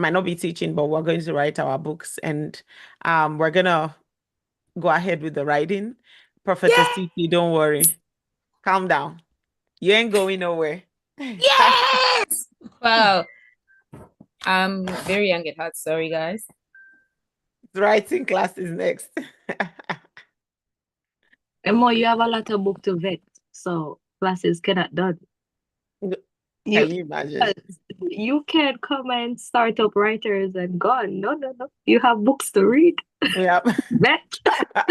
might not be teaching, but we're going to write our books, and we're gonna go ahead with the writing. Prophetess Yeah. Titi, don't worry. Calm down. You ain't going nowhere. Yes. Wow. I'm very young at heart. Sorry, guys. Writing class is next. And more, you have a lot of book to vet, so classes cannot done. Can You you imagine? you can't come and start up writers and gone. No, no, no. You have books to read. Yeah. Vet. Can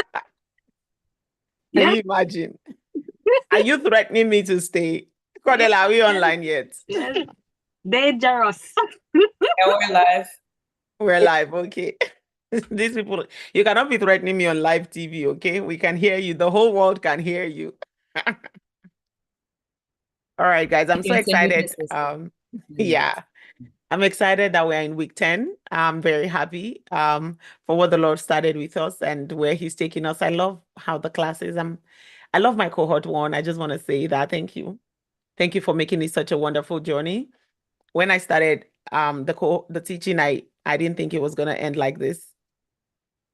Yeah. you imagine? Are you threatening me to stay? Cordell, are we online yet? Yes. Dangerous. Yeah, we're live. We're live, okay. These people, you cannot be threatening me on live TV, okay? We can hear you. The whole world can hear you. All right, guys, I'm so Strengths and excited. weaknesses. Yeah, I'm excited that we're in week 10. I'm very happy for what the Lord started with us and where He's taking us. I love how the class is. I love my cohort one. I just want to say that thank you. Thank you for making it such a wonderful journey. When I started the teaching, I didn't think it was gonna end like this.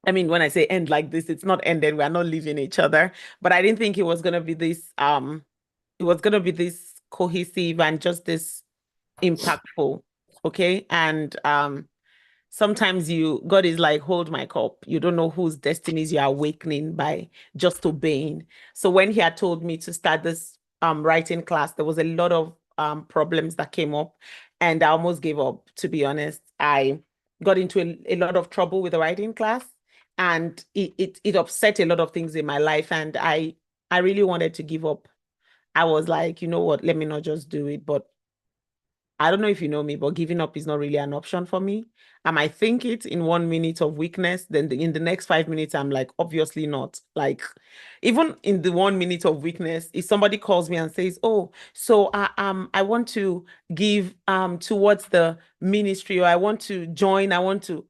I mean, when I say end like this, it's not ended. We're not leaving each other. But I didn't think it was gonna be this it was gonna be this cohesive and just this impactful. Okay. And sometimes God is like, hold my cup. You don't know whose destinies you're awakening by just obeying. So when he had told me to start this writing class, there was a lot of problems that came up, and I almost gave up, to be honest. I got into a lot of trouble with the writing class, and it upset a lot of things in my life, and I really wanted to give up. I was like, you know what, let me not just do it. But I don't know if you know me, but giving up is not really an option for me. I might think it in 1 minute of weakness, then in the next 5 minutes, I'm like, obviously not. Like, even in the 1 minute of weakness, if somebody calls me and says, "Oh, so I want to give towards the ministry, or I want to join, I want to,"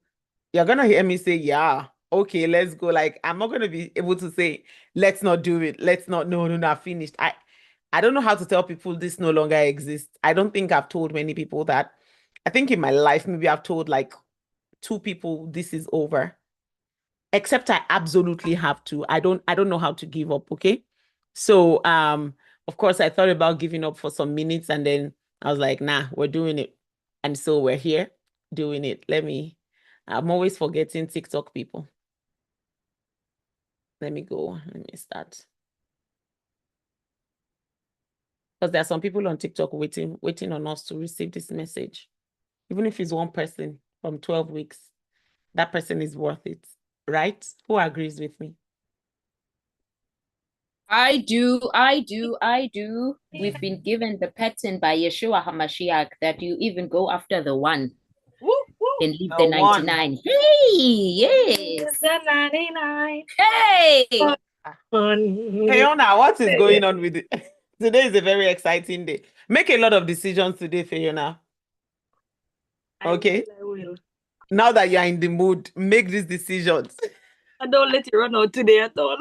you're gonna hear me say, "Yeah, okay, let's go." Like, I'm not gonna be able to say, "Let's not do it. Let's not." No, no, no, I've finished. I don't know how to tell people this no longer exists. I don't think I've told many people that. I think in my life, maybe I've told like 2 people this is over. Except I absolutely have to. I don't know how to give up, okay? So of course I thought about giving up for some minutes, and then I was like, nah, we're doing it. And so we're here doing it. I'm always forgetting TikTok people. Let me go. Let me start. Because there are some people on TikTok waiting on us to receive this message. Even if it's one person from 12 weeks, that person is worth it, right? Who agrees with me? I do. We've been given the pattern by Yeshua HaMashiach that you even go after the one Woo, woo. and leave The the one. 99. Hey, yes. The 99. Hey. Fiona, what is going on with it? Today is a very exciting day. Make a lot of decisions today, Fiona. Okay? I will. Now that you're in the mood, make these decisions. I don't let you run out today at all.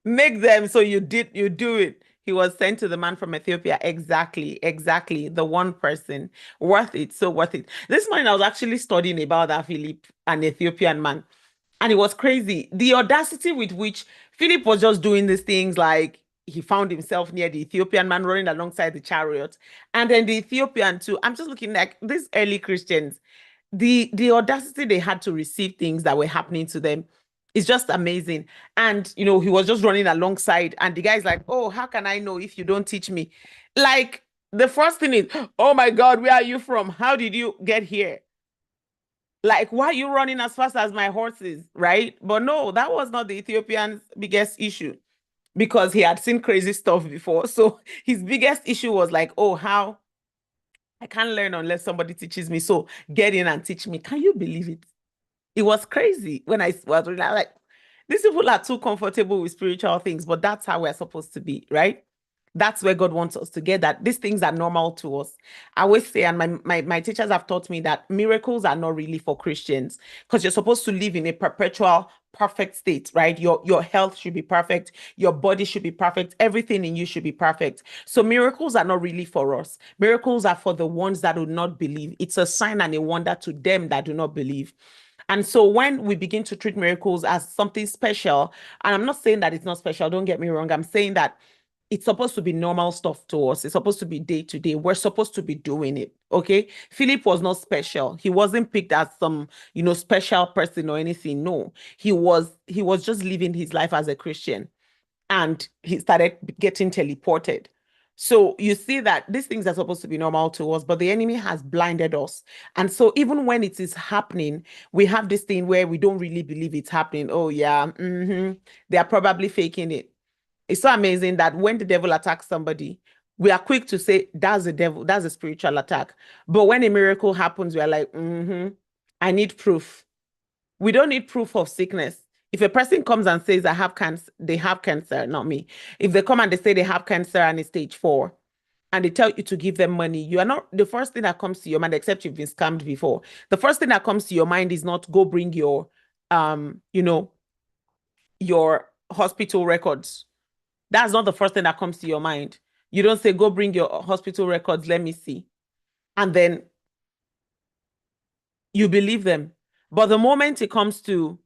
Make them so you do it. He was sent to the man from Ethiopia. Exactly. The one person. Worth it. So worth it. This morning I was actually studying about that Philip, an Ethiopian man. And it was crazy. The audacity with which Philip was just doing these things, like he found himself near the Ethiopian man running alongside the chariot. And then the Ethiopian too. I'm just looking like these early Christians, the audacity they had to receive things that were happening to them is just amazing. And he was just running alongside, and the guy's like, "Oh, how can I know if you don't teach me?" Like, the first thing is, "Oh my God, where are you from? How did you get here? Like, why are you running as fast as my horses?" Right? But no, that was not the Ethiopian's biggest issue, because he had seen crazy stuff before. So his biggest issue was like, "Oh, how I can't learn unless somebody teaches me. So get in and teach me." Can you believe it? It was crazy when I was really like, these people are too comfortable with spiritual things, but that's how we're supposed to be, right? That's where God wants us to get, that these things are normal to us. I always say, and my teachers have taught me, that miracles are not really for Christians, because you're supposed to live in a perpetual perfect state, right? Your health should be perfect, your body should be perfect, everything in you should be perfect. So miracles are not really for us. Miracles are for the ones that do not believe. It's a sign and a wonder to them that do not believe. And so when we begin to treat miracles as something special, and I'm not saying that it's not special, don't get me wrong, I'm saying that it's supposed to be normal stuff to us. It's supposed to be day to day. We're supposed to be doing it. Okay. Philip was not special. He wasn't picked as some, special person or anything. No, he was just living his life as a Christian, and he started getting teleported. So you see that these things are supposed to be normal to us, but the enemy has blinded us. And so even when it is happening, we have this thing where we don't really believe it's happening. Oh yeah, they are probably faking it. It's so amazing that when the devil attacks somebody, we are quick to say that's the devil, that's a spiritual attack. But when a miracle happens, we are like, I need proof. We don't need proof of sickness. If a person comes and says, I have cancer, they have cancer, not me. If they come and they say they have cancer and it's stage 4, and they tell you to give them money, you are not, the first thing that comes to your mind, except you've been scammed before, the first thing that comes to your mind is not go bring your, your hospital records. That's not the first thing that comes to your mind. You don't say, go bring your hospital records, let me see. And then you believe them. But the moment it comes to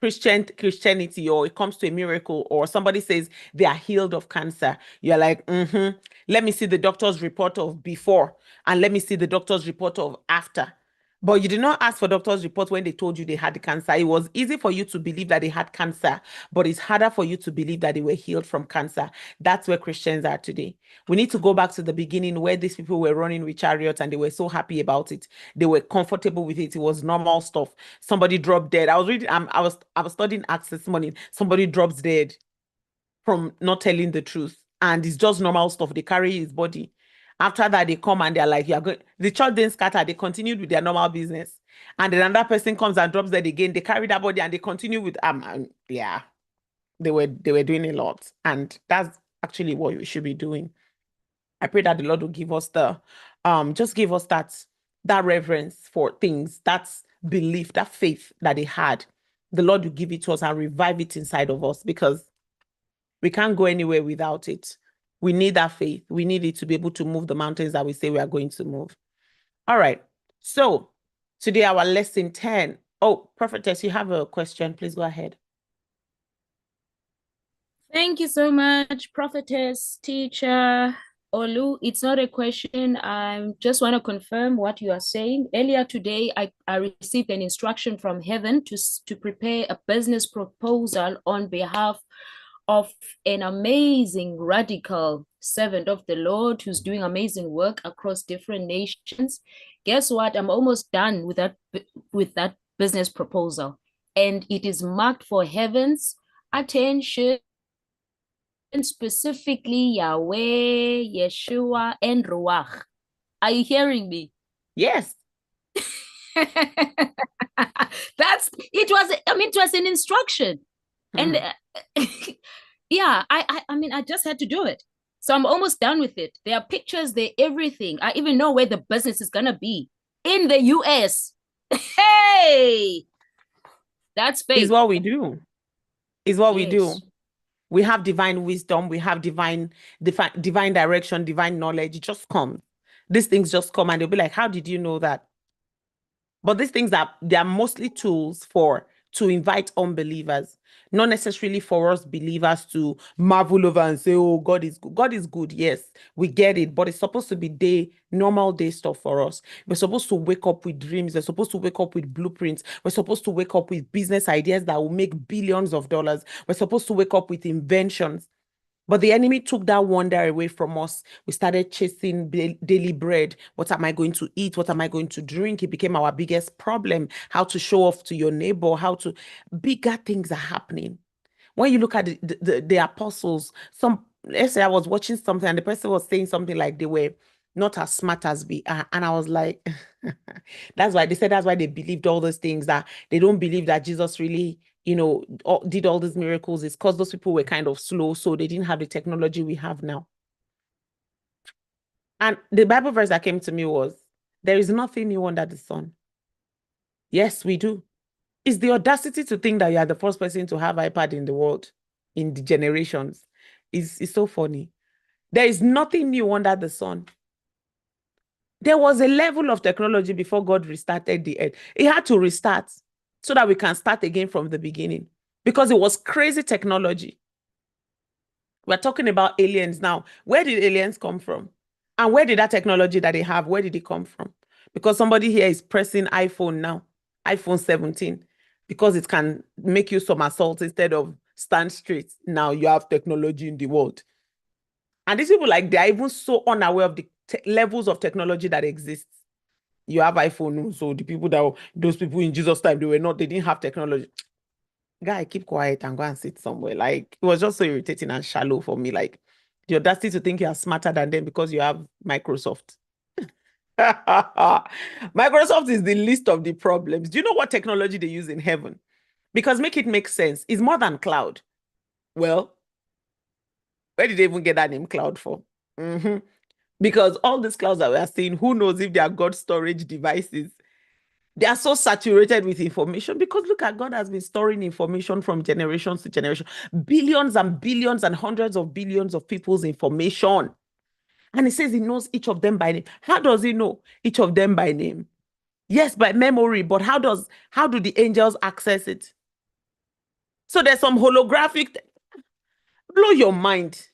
Christianity, or it comes to a miracle, or somebody says they are healed of cancer, you're like, let me see the doctor's report of before, and let me see the doctor's report of after. But you did not ask for doctor's report when they told you they had the cancer. It was easy for you to believe that they had cancer, but it's harder for you to believe that they were healed from cancer. That's where Christians are today. We need to go back to the beginning, where these people were running with chariots and they were so happy about it. They were comfortable with it. It was normal stuff. Somebody dropped dead. I was reading, I was studying Acts this morning. Somebody drops dead from not telling the truth. And it's just normal stuff. They carry his body. After that, they come and they're like, you're good. The church didn't scatter. They continued with their normal business. And then another person comes and drops dead again. They carry that body and they continue with, yeah, they were doing a lot. And that's actually what we should be doing. I pray that the Lord will give us just give us that reverence for things, that belief, that faith that they had. The Lord will give it to us and revive it inside of us, because we can't go anywhere without it. We need that faith. We need it to be able to move the mountains that we say we are going to move. All right. So today, our lesson 10. Oh, Prophetess, you have a question. Please go ahead. Thank you so much, Prophetess, teacher Olu. It's not a question. I just want to confirm what you are saying. Earlier today, I received an instruction from heaven to prepare a business proposal on behalf of an amazing radical servant of the Lord who's doing amazing work across different nations. Guess what? I'm almost done with that business proposal, and it is marked for heaven's attention, specifically Yahweh, Yeshua, and Ruach. Are you hearing me? Yes. It was an instruction. And yeah, I just had to do it. So I'm almost done with it. There are pictures, there, everything. I even know where the business is gonna be, in the US. Hey, that's faith. Is what we do. Is what we do. We have divine wisdom. We have divine direction, divine knowledge. It just comes. These things just come and they'll be like, how did you know that? But these things they are mostly tools to invite unbelievers, not necessarily for us believers to marvel over and say, oh, God is good. God is good. Yes, we get it. But it's supposed to be normal day stuff for us. We're supposed to wake up with dreams. We're supposed to wake up with blueprints. We're supposed to wake up with business ideas that will make billions of dollars. We're supposed to wake up with inventions. But the enemy took that wonder away from us. We started chasing daily bread. What am I going to eat? What am I going to drink? It became our biggest problem. How to show off to your neighbor, bigger things are happening. When you look at the apostles, yesterday I was watching something and the person was saying something like they were not as smart as we are. And I was like, that's why they believed all those things, that they don't believe that Jesus really did all these miracles is because those people were kind of slow, so they didn't have the technology we have now. And the Bible verse that came to me was, there is nothing new under the sun. Yes, we do. It's the audacity to think that you are the first person to have iPad in the world, in the generations. It's so funny. There is nothing new under the sun. There was a level of technology before God restarted the earth. He had to restart so that we can start again from the beginning, because it was crazy technology. We're talking about aliens now. Where did aliens come from? And where did that technology that they have, where did it come from? Because somebody here is pressing iPhone now, iPhone 17, because it can make you somersault instead of stand straight. Now you have technology in the world. And these people, like, they're even so unaware of the levels of technology that exists. You have iPhone, so the people those people in Jesus' time, they didn't have technology. Guy, keep quiet and go and sit somewhere. Like, it was just so irritating and shallow for me. Like, the audacity to think you are smarter than them because you have Microsoft. Microsoft is the least of the problems. Do you know what technology they use in heaven? Because make it make sense. It's more than cloud. Well, where did they even get that name cloud for? Because all these clouds that we are seeing, who knows if they are God storage devices? They are so saturated with information, because look at, God has been storing information from generations to generation, billions and billions and hundreds of billions of people's information. And he says he knows each of them by name. How does he know each of them by name? Yes, by memory, but how do the angels access it? So there's some holographic, blow your mind.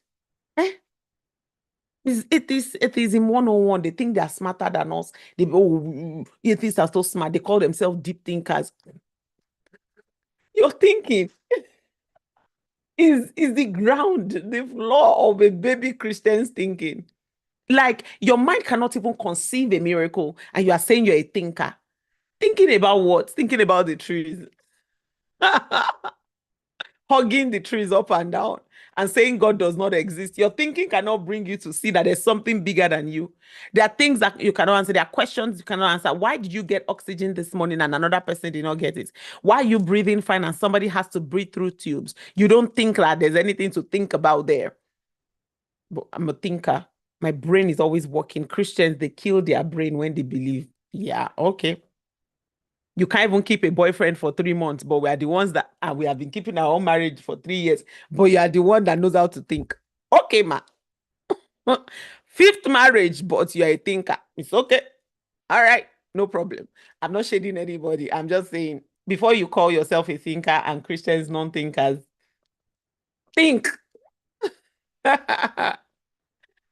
Atheism 101. They think they are smarter than us. Atheists are so smart. They call themselves deep thinkers. Your thinking is the ground, the floor of a baby Christian's thinking. Like, your mind cannot even conceive a miracle, and you are saying you're a thinker. Thinking about what? Thinking about the trees. Hugging the trees up and down and saying God does not exist. Your thinking cannot bring you to see that there's something bigger than you. There are things that you cannot answer. There are questions you cannot answer. Why did you get oxygen this morning and another person did not get it? Why are you breathing fine and somebody has to breathe through tubes? You don't think that there's anything to think about there. But I'm a thinker. My brain is always working. Christians, they kill their brain when they believe. Yeah, okay. You can't even keep a boyfriend for 3 months, but we are the ones that, and we have been keeping our own marriage for 3 years, but you are the one that knows how to think. Okay, ma. 5th marriage, but you are a thinker. It's okay. All right, no problem. I'm not shading anybody. I'm just saying, before you call yourself a thinker and Christians non-thinkers, think.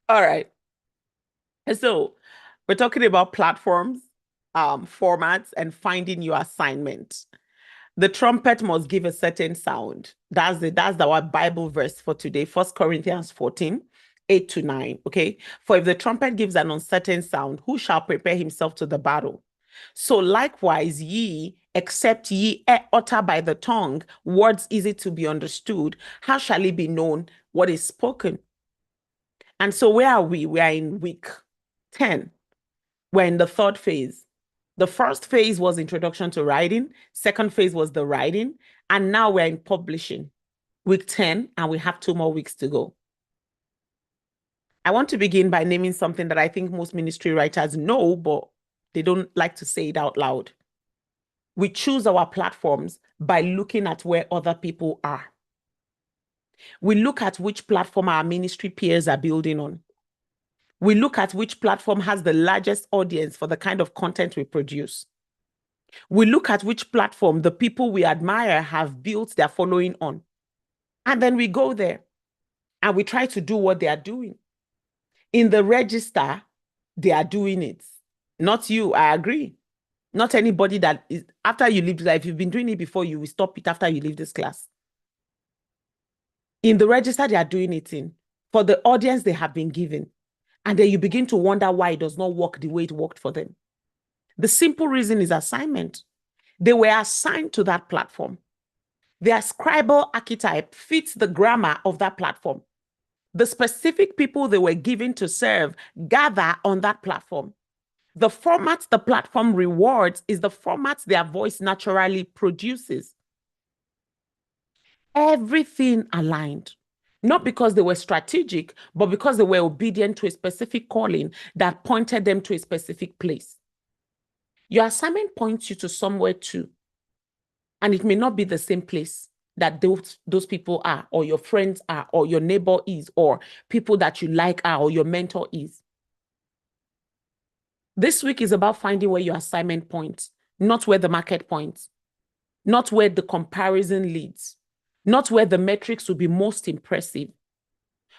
All right. So we're talking about platforms, formats, and finding your assignment. The trumpet must give a certain sound. That's our Bible verse for today, 1 Corinthians 14, 8-9. Okay. For if the trumpet gives an uncertain sound, who shall prepare himself to the battle? So likewise, ye, except ye utter by the tongue words easy to be understood, how shall it be known what is spoken? And so where are we? We are in week 10. We're in the 3rd phase. The first phase was introduction to writing. Second phase was the writing. And now we're in publishing, week 10, and we have 2 more weeks to go. I want to begin by naming something that I think most ministry writers know, but they don't like to say it out loud. We choose our platforms by looking at where other people are. We look at which platform our ministry peers are building on. We look at which platform has the largest audience for the kind of content we produce. We look at which platform the people we admire have built their following on. And then we go there and we try to do what they are doing. In the register, they are doing it. Not you, I agree. Not anybody that is, after you leave, if you've been doing it before, you will stop it after you leave this class. In the register, they are doing it in for the audience they have been given. And then you begin to wonder why it does not work the way it worked for them. The simple reason is assignment. They were assigned to that platform. Their scribal archetype fits the grammar of that platform. The specific people they were given to serve gather on that platform. The format the platform rewards is the format their voice naturally produces. Everything aligned. Not because they were strategic, but because they were obedient to a specific calling that pointed them to a specific place. Your assignment points you to somewhere too. And it may not be the same place that those people are, or your friends are, or your neighbor is, or people that you like are, or your mentor is. This week is about finding where your assignment points, not where the market points, not where the comparison leads, not where the metrics will be most impressive,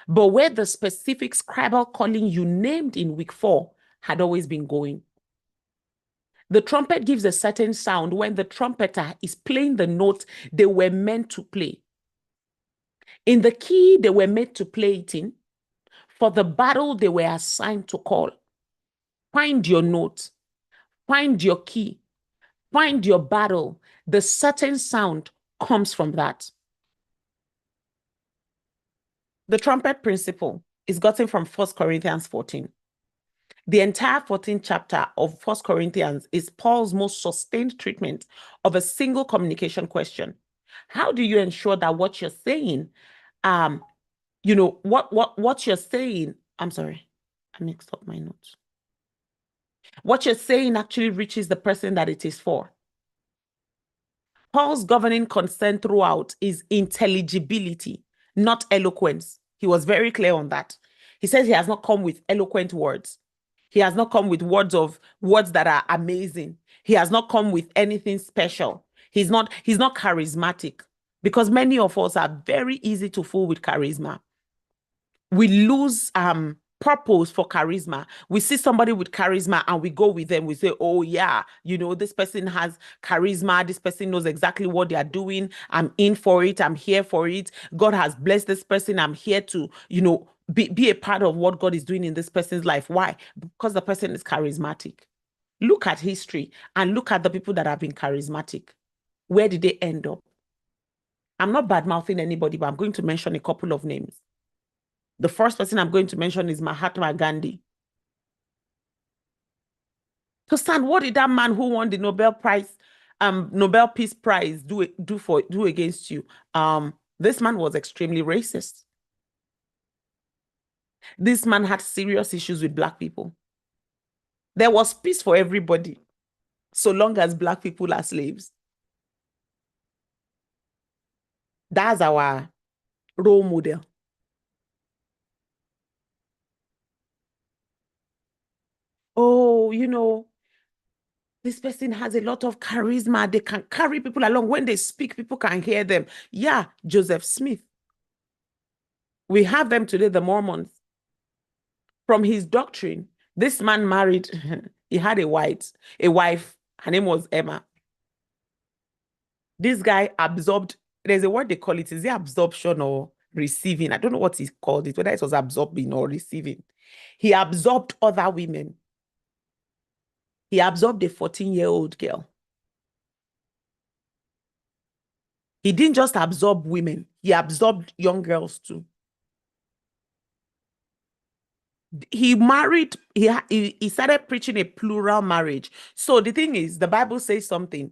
but where the specific scribal calling you named in week 4 had always been going. The trumpet gives a certain sound when the trumpeter is playing the note they were meant to play. In the key they were made to play it in, for the battle they were assigned to call. Find your note, find your key, find your battle. The certain sound comes from that. The trumpet principle is gotten from 1 Corinthians 14. The entire 14th chapter of 1 Corinthians is Paul's most sustained treatment of a single communication question. How do you ensure that what you're saying, what you're saying, I'm sorry, I mixed up my notes. What you're saying actually reaches the person that it is for. Paul's governing concern throughout is intelligibility, not eloquence. He was very clear on that. He says he has not come with eloquent words. He has not come with words that are amazing. He has not come with anything special. He's not charismatic, because many of us are very easy to fool with charisma. We lose purpose for charisma. We see somebody with charisma and we go with them. We say, oh yeah, this person has charisma. This person knows exactly what they are doing. I'm in for it. I'm here for it. God has blessed this person. I'm here to, be a part of what God is doing in this person's life. Why? Because the person is charismatic. Look at history and look at the people that have been charismatic. Where did they end up? I'm not bad-mouthing anybody, but I'm going to mention a couple of names. The first person I'm going to mention is Mahatma Gandhi. So, Stan, what did that man who won the Nobel Peace Prize do against you? This man was extremely racist. This man had serious issues with Black people. There was peace for everybody, so long as Black people are slaves. That's our role model. Oh, this person has a lot of charisma. They can carry people along. When they speak, people can hear them. Yeah, Joseph Smith. We have them today, the Mormons. From his doctrine, this man married, he had a wife. Her name was Emma. This guy absorbed, there's a word they call it, is it absorption or receiving? I don't know what he called it, whether it was absorbing or receiving. He absorbed other women. He absorbed a 14-year-old girl. He didn't just absorb women, he absorbed young girls too. He married, he started preaching a plural marriage. So the thing is, the Bible says something,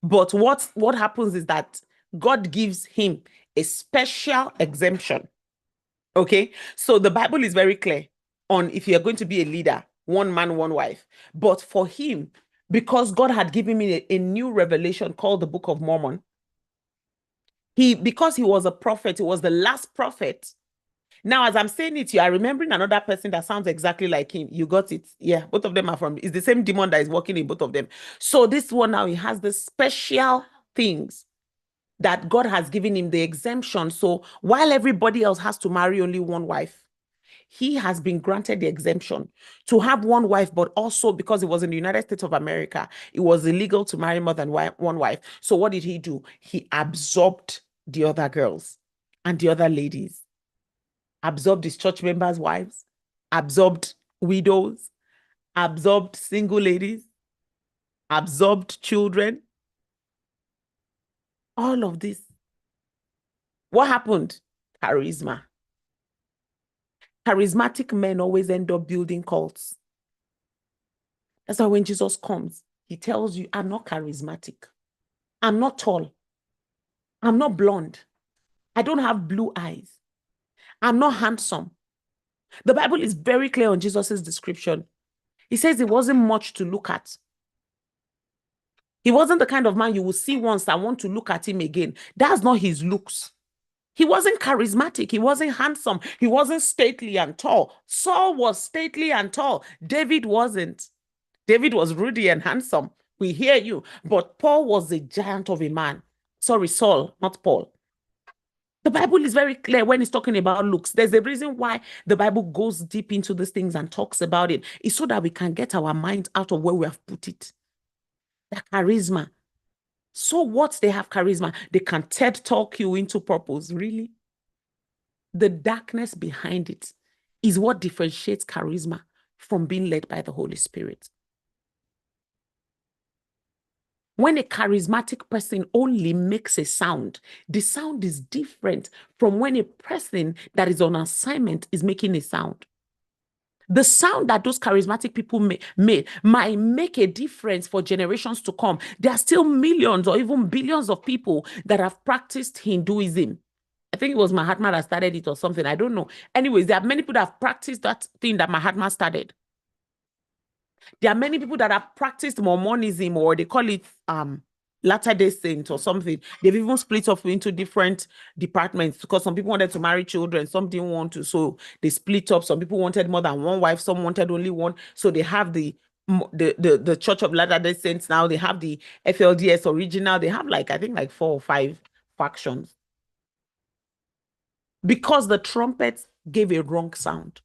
but what happens is that God gives him a special exemption. Okay, so the Bible is very clear on if you're going to be a leader, one man, one wife. But for him, because God had given me a new revelation called the Book of Mormon, because he was a prophet, he was the last prophet. Now, as I'm saying it to you, I'm remembering another person that sounds exactly like him. You got it? Yeah, both of them are it's the same demon that is working in both of them. So this one now, he has the special things that God has given him, the exemption. So while everybody else has to marry only one wife, he has been granted the exemption to have one wife, but also because it was in the United States of America, it was illegal to marry more than one wife. So what did he do? He absorbed the other girls and the other ladies, absorbed his church members' wives, absorbed widows, absorbed single ladies, absorbed children. All of this. What happened? Charisma. Charismatic men always end up building cults. That's why when Jesus comes, he tells you, I'm not charismatic. I'm not tall. I'm not blonde. I don't have blue eyes. I'm not handsome. The Bible is very clear on Jesus's description. He says it wasn't much to look at. He wasn't the kind of man you will see once and want to look at him again. That's not his looks. He wasn't charismatic. He wasn't handsome. He wasn't stately and tall. Saul was stately and tall. David wasn't. David was ruddy and handsome. We hear you. But Paul was a giant of a man. Sorry, Saul, not Paul. The Bible is very clear when it's talking about looks. There's a reason why the Bible goes deep into these things and talks about it. It's so that we can get our minds out of where we have put it. The charisma. So what? They have charisma. They can TED talk you into purpose. Really? The darkness behind it is what differentiates charisma from being led by the Holy Spirit. When a charismatic person only makes a sound, the sound is different from when a person that is on assignment is making a sound. The sound that those charismatic people might make a difference for generations to come. There are still millions or even billions of people that have practiced Hinduism. I think it was Mahatma that started it or something. I don't know. Anyways, there are many people that have practiced that thing that Mahatma started. There are many people that have practiced Mormonism, or they call it Latter-day Saint or something. They've even split off into different departments because some people wanted to marry children, some didn't want to, so they split up. Some people wanted more than one wife, some wanted only one. So they have the Church of Latter-day Saints now. They have the FLDS original. They have I think 4 or 5 factions. Because the trumpet gave a wrong sound.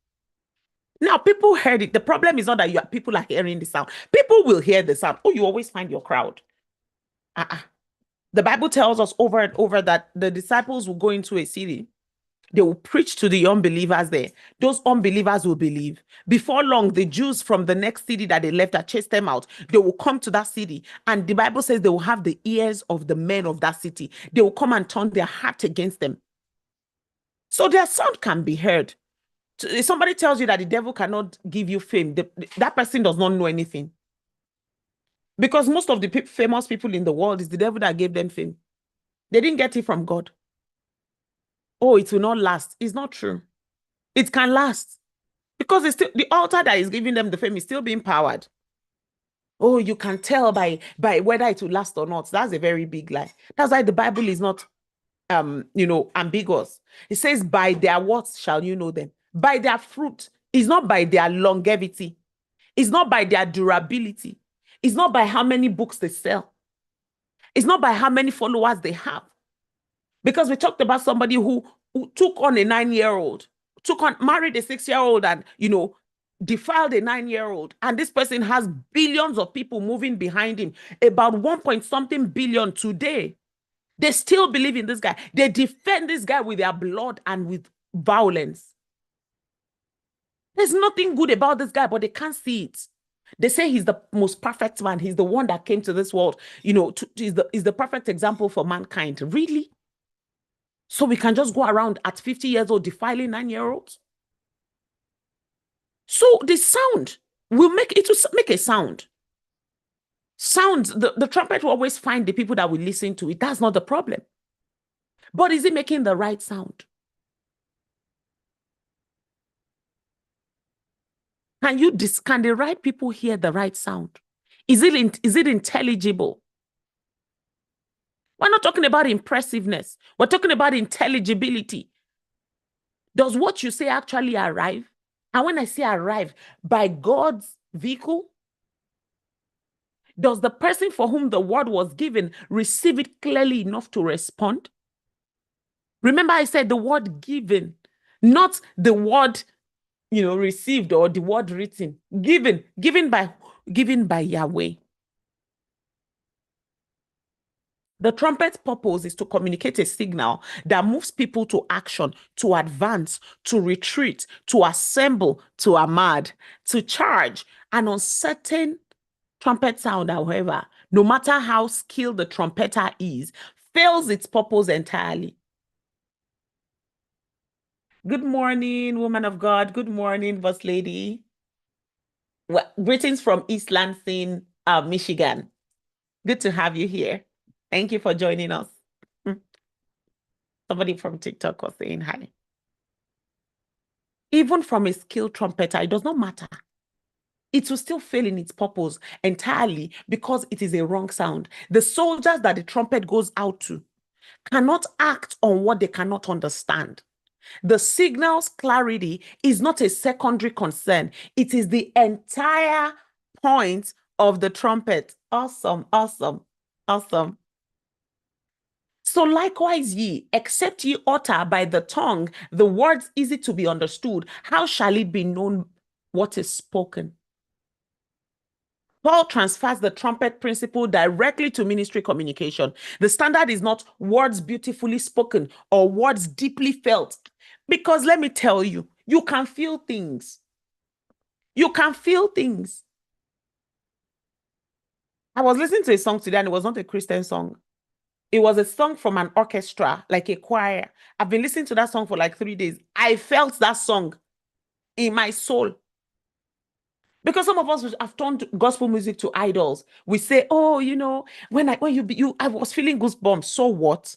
Now, people heard it. The problem is not that people are hearing the sound. People will hear the sound. Oh, you always find your crowd. The Bible tells us over and over that the disciples will go into a city. They will preach to the unbelievers there. Those unbelievers will believe. Before long, the Jews from the next city that they left that chased them out, they will come to that city. And the Bible says they will have the ears of the men of that city. They will come and turn their heart against them. So their sound can be heard. If somebody tells you that the devil cannot give you fame, that person does not know anything. Because most of the famous people in the world, is the devil that gave them fame. They didn't get it from God. Oh, it will not last. It's not true. It can last. Because it's still, the altar that is giving them the fame is still being powered. Oh, you can tell by whether it will last or not. That's a very big lie. That's why the Bible is not ambiguous. It says, by their works shall you know them. By their fruit. It's not by their longevity. It's not by their durability. It's not by how many books they sell. It's not by how many followers they have. Because we talked about somebody who took on a 9-year-old, married a 6-year-old and, defiled a 9-year-old. And this person has billions of people moving behind him, about 1-point-something billion today. They still believe in this guy. They defend this guy with their blood and with violence. There's nothing good about this guy, but they can't see it. They say he's the most perfect man. He's the one that came to this world, is the perfect example for mankind. Really? So we can just go around at 50 years old defiling 9-year-olds? So the sound will make a sound. Sound, the trumpet will always find the people that will listen to it. That's not the problem. But is it making the right sound? Can the right people hear the right sound? Is it intelligible? We're not talking about impressiveness. We're talking about intelligibility. Does what you say actually arrive? And when I say arrive, by God's vehicle, does the person for whom the word was given receive it clearly enough to respond? Remember, I said the word given, not the word received or the word written. Given by Yahweh. The trumpet's purpose is to communicate a signal that moves people to action, to advance, to retreat, to assemble, to amad, to charge. An uncertain trumpet sound, however, no matter how skilled the trumpeter is, fails its purpose entirely. Good morning, woman of God. Good morning, Boss Lady. Well, greetings from East Lansing, Michigan. Good to have you here. Thank you for joining us. Somebody from TikTok was saying hi. Even from a skilled trumpeter, it does not matter. It will still fail in its purpose entirely because it is a wrong sound. The soldiers that the trumpet goes out to cannot act on what they cannot understand. The signal's clarity is not a secondary concern. It is the entire point of the trumpet. Awesome, awesome, awesome. So likewise ye, except ye utter by the tongue the words easy to be understood, how shall it be known what is spoken? Paul transfers the trumpet principle directly to ministry communication. The standard is not words beautifully spoken or words deeply felt. Because let me tell you, you can feel things. You can feel things. I was listening to a song today and it was not a Christian song. It was a song from an orchestra, like a choir. I've been listening to that song for like 3 days. I felt that song in my soul. Because some of us have turned gospel music to idols. We say, oh, you know, I was feeling goosebumps. So what?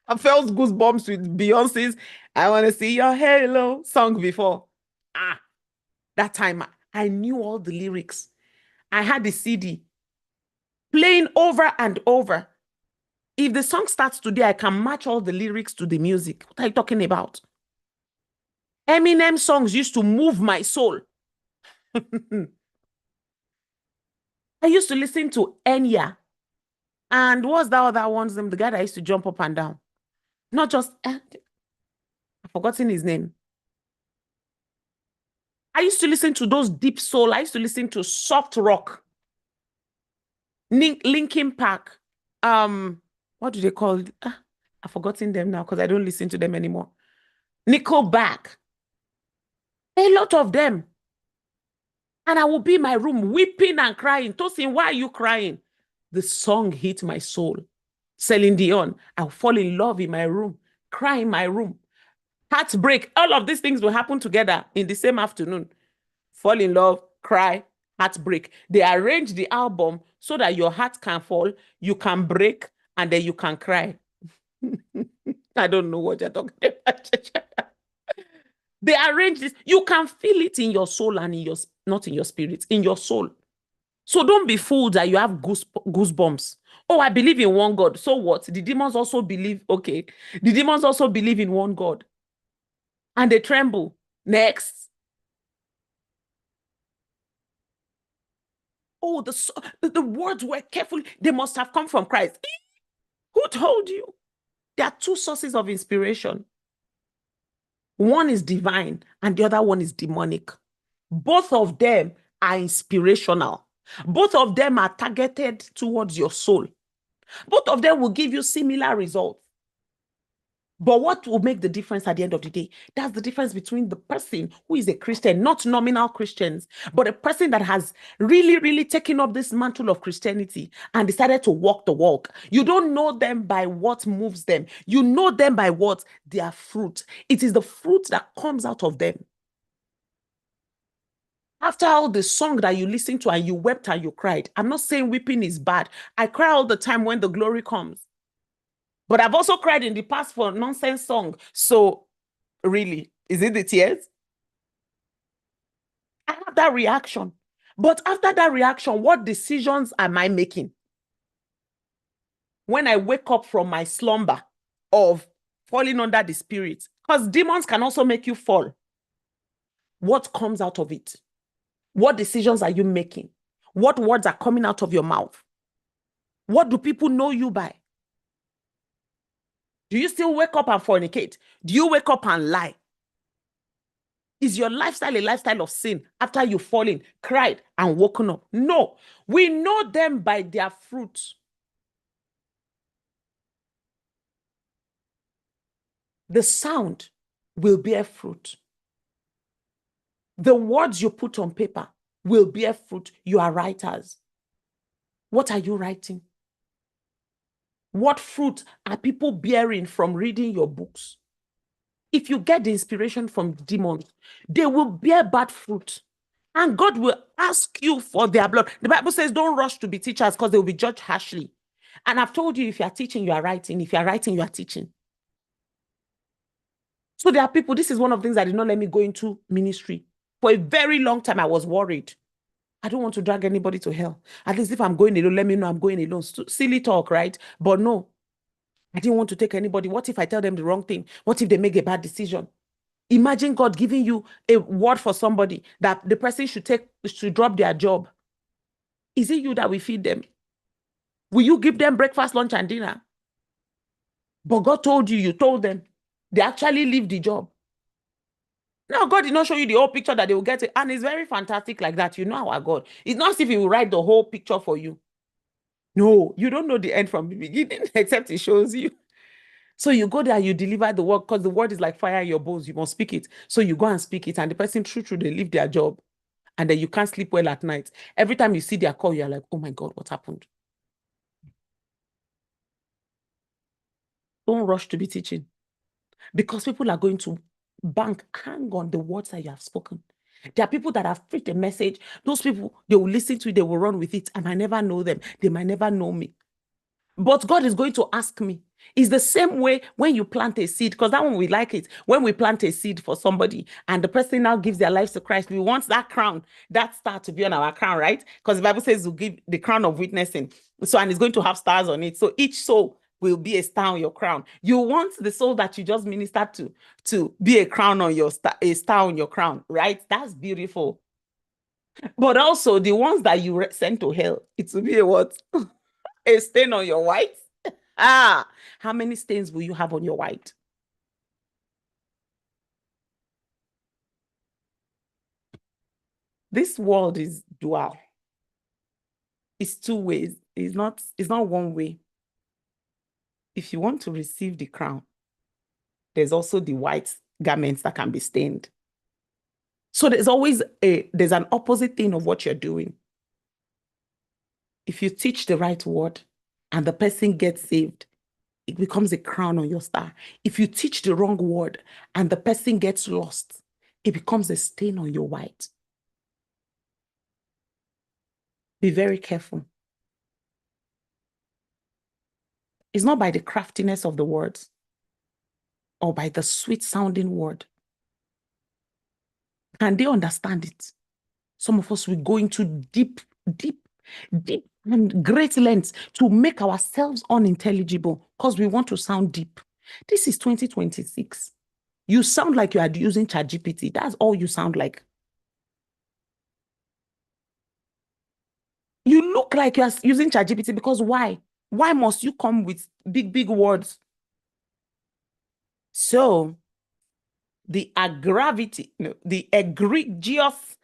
I felt goosebumps with Beyonce's I Want to See Your Halo song before. That time I knew all the lyrics. I had the CD playing over and over. If the song starts today, I can match all the lyrics to the music. What are you talking about? Eminem songs used to move my soul. I used to listen to Enya. And what's that other one's name? The guy that used to jump up and down. Not just, I've forgotten his name. I used to listen to those deep soul. I used to listen to soft rock. Linkin Park. What do they call it? I've forgotten them now because I don't listen to them anymore. Nickelback. A lot of them. And I will be in my room weeping and crying. Tosin, why are you crying? The song hit my soul. Celine Dion. I'll fall in love in my room, cry in my room. Heartbreak. All of these things will happen together in the same afternoon. Fall in love, cry, heartbreak. They arrange the album so that your heart can fall, you can break, and then you can cry. I don't know what you're talking about. They arrange this. You can feel it in your soul and in your, not in your spirit, in your soul. So don't be fooled that you have goosebumps. Oh, I believe in one God. So what? The demons also believe, okay. The demons also believe in one God. And they tremble. Next. Oh, the words were carefully, they must have come from Christ. Who told you? There are two sources of inspiration. One is divine and the other one is demonic. Both of them are inspirational. Both of them are targeted towards your soul. Both of them will give you similar results. But what will make the difference at the end of the day? That's the difference between the person who is a Christian, not nominal Christians, but a person that has really, really taken up this mantle of Christianity and decided to walk the walk. You don't know them by what moves them. You know them by what? Their fruit. It is the fruit that comes out of them. After all the song that you listened to and you wept and you cried, I'm not saying weeping is bad. I cry all the time when the glory comes. But I've also cried in the past for a nonsense song. So really, is it the tears? I have that reaction. But after that reaction, what decisions am I making? When I wake up from my slumber of falling under the spirit, because demons can also make you fall. What comes out of it? What decisions are you making? What words are coming out of your mouth? What do people know you by? Do you still wake up and fornicate? Do you wake up and lie? Is your lifestyle a lifestyle of sin after you've fallen, cried, and woken up? No. We know them by their fruits. The sound will bear fruit. The words you put on paper will bear fruit. You are writers. What are you writing? What fruit are people bearing from reading your books? If you get the inspiration from demons, they will bear bad fruit. And God will ask you for their blood. The Bible says, don't rush to be teachers because they will be judged harshly. And I've told you, if you are teaching, you are writing. If you are writing, you are teaching. So there are people, this is one of the things that did not let me go into ministry. For a very long time, I was worried. I don't want to drag anybody to hell. At least if I'm going alone, let me know I'm going alone. Silly talk, right? But no, I didn't want to take anybody. What if I tell them the wrong thing? What if they make a bad decision? Imagine God giving you a word for somebody that the person should drop their job. Is it you that will feed them? Will you give them breakfast, lunch, and dinner? But God told you, you told them. They actually leave the job. Now, God did not show you the whole picture that they will get it. And it's very fantastic like that. You know our God. It's not as if he will write the whole picture for you. No, you don't know the end from the beginning, except he shows you. So you go there, you deliver the word, because the word is like fire in your bones. You must speak it. So you go and speak it, and the person, true, they leave their job. And then you can't sleep well at night. Every time you see their call, you're like, oh my God, what happened? Don't rush to be teaching. Because people are going to hang on the words that you have spoken. There are people that have preached a message. Those people, they will listen to it, they will run with it. I might never know them. They might never know me. But God is going to ask me. It's the same way when you plant a seed, because that one we like it. When we plant a seed for somebody and the person now gives their lives to Christ, we want that crown, that star to be on our crown, right? Because the Bible says we'll give the crown of witnessing. So, and it's going to have stars on it. So each soul will be a star on your crown. You want the soul that you just ministered to be a crown on your star, a star on your crown, right? That's beautiful. But also the ones that you sent to hell, it will be a what? A stain on your white. How many stains will you have on your white? This world is dual. It's two ways. It's not one way. If you want to receive the crown, there's also the white garments that can be stained. So there's always there's an opposite thing of what you're doing. If you teach the right word and the person gets saved, it becomes a crown on your star. If you teach the wrong word and the person gets lost, it becomes a stain on your white. Be very careful. It's not by the craftiness of the words or by the sweet sounding word. Can they understand it? Some of us will go into deep and great lengths to make ourselves unintelligible because we want to sound deep. This is 2026. You sound like you are using ChatGPT. That's all you sound like. You look like you are using ChatGPT because why? Why must you come with big words? So the egregious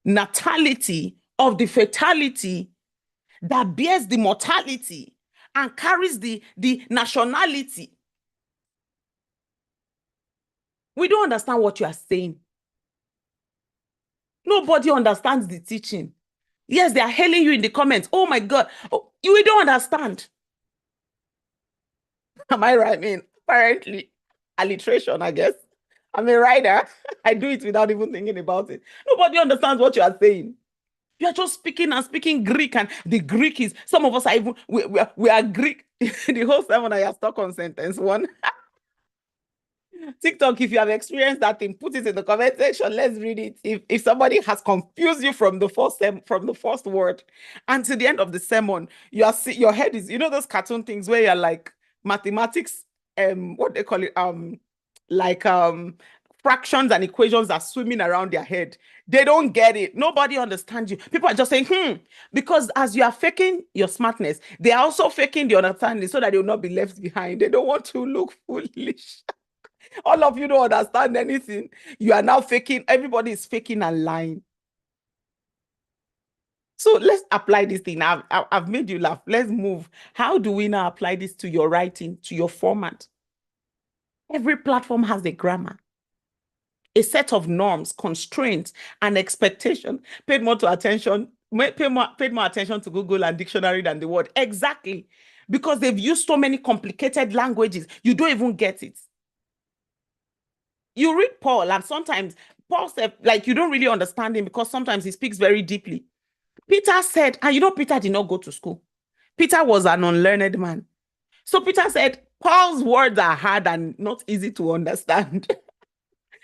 natality of the fatality that bears the mortality and carries the nationality. We don't understand what you are saying. Nobody understands the teaching. Yes, they are hailing you in the comments. Oh my God, you don't understand. Am I rhyming? Apparently, alliteration, I guess. I'm a writer. I do it without even thinking about it. Nobody understands what you are saying. You are just speaking and speaking Greek, and the Greek is, some of us are even, we are Greek. The whole sermon I are stuck on sentence one. TikTok, if you have experienced that thing, put it in the comment section. Let's read it. If somebody has confused you from the first word and to the end of the sermon, your head is, those cartoon things where you're like mathematics, what they call it, like fractions and equations are swimming around their head. They don't get it. Nobody understands you. People are just saying, because as you are faking your smartness, they are also faking the understanding so that they will not be left behind. They don't want to look foolish. All of you don't understand anything. You are now faking. Everybody is faking and lying. So let's apply this thing. I've made you laugh. Let's move. How do we now apply this to your writing, to your format? Every platform has a grammar, a set of norms, constraints, and expectation. Paid more attention to Google and dictionary than the word. Exactly. Because they've used so many complicated languages, you don't even get it. You read Paul, and sometimes Paul said, like, you don't really understand him because sometimes he speaks very deeply. Peter said, and Peter did not go to school. Peter was an unlearned man. So Peter said, Paul's words are hard and not easy to understand.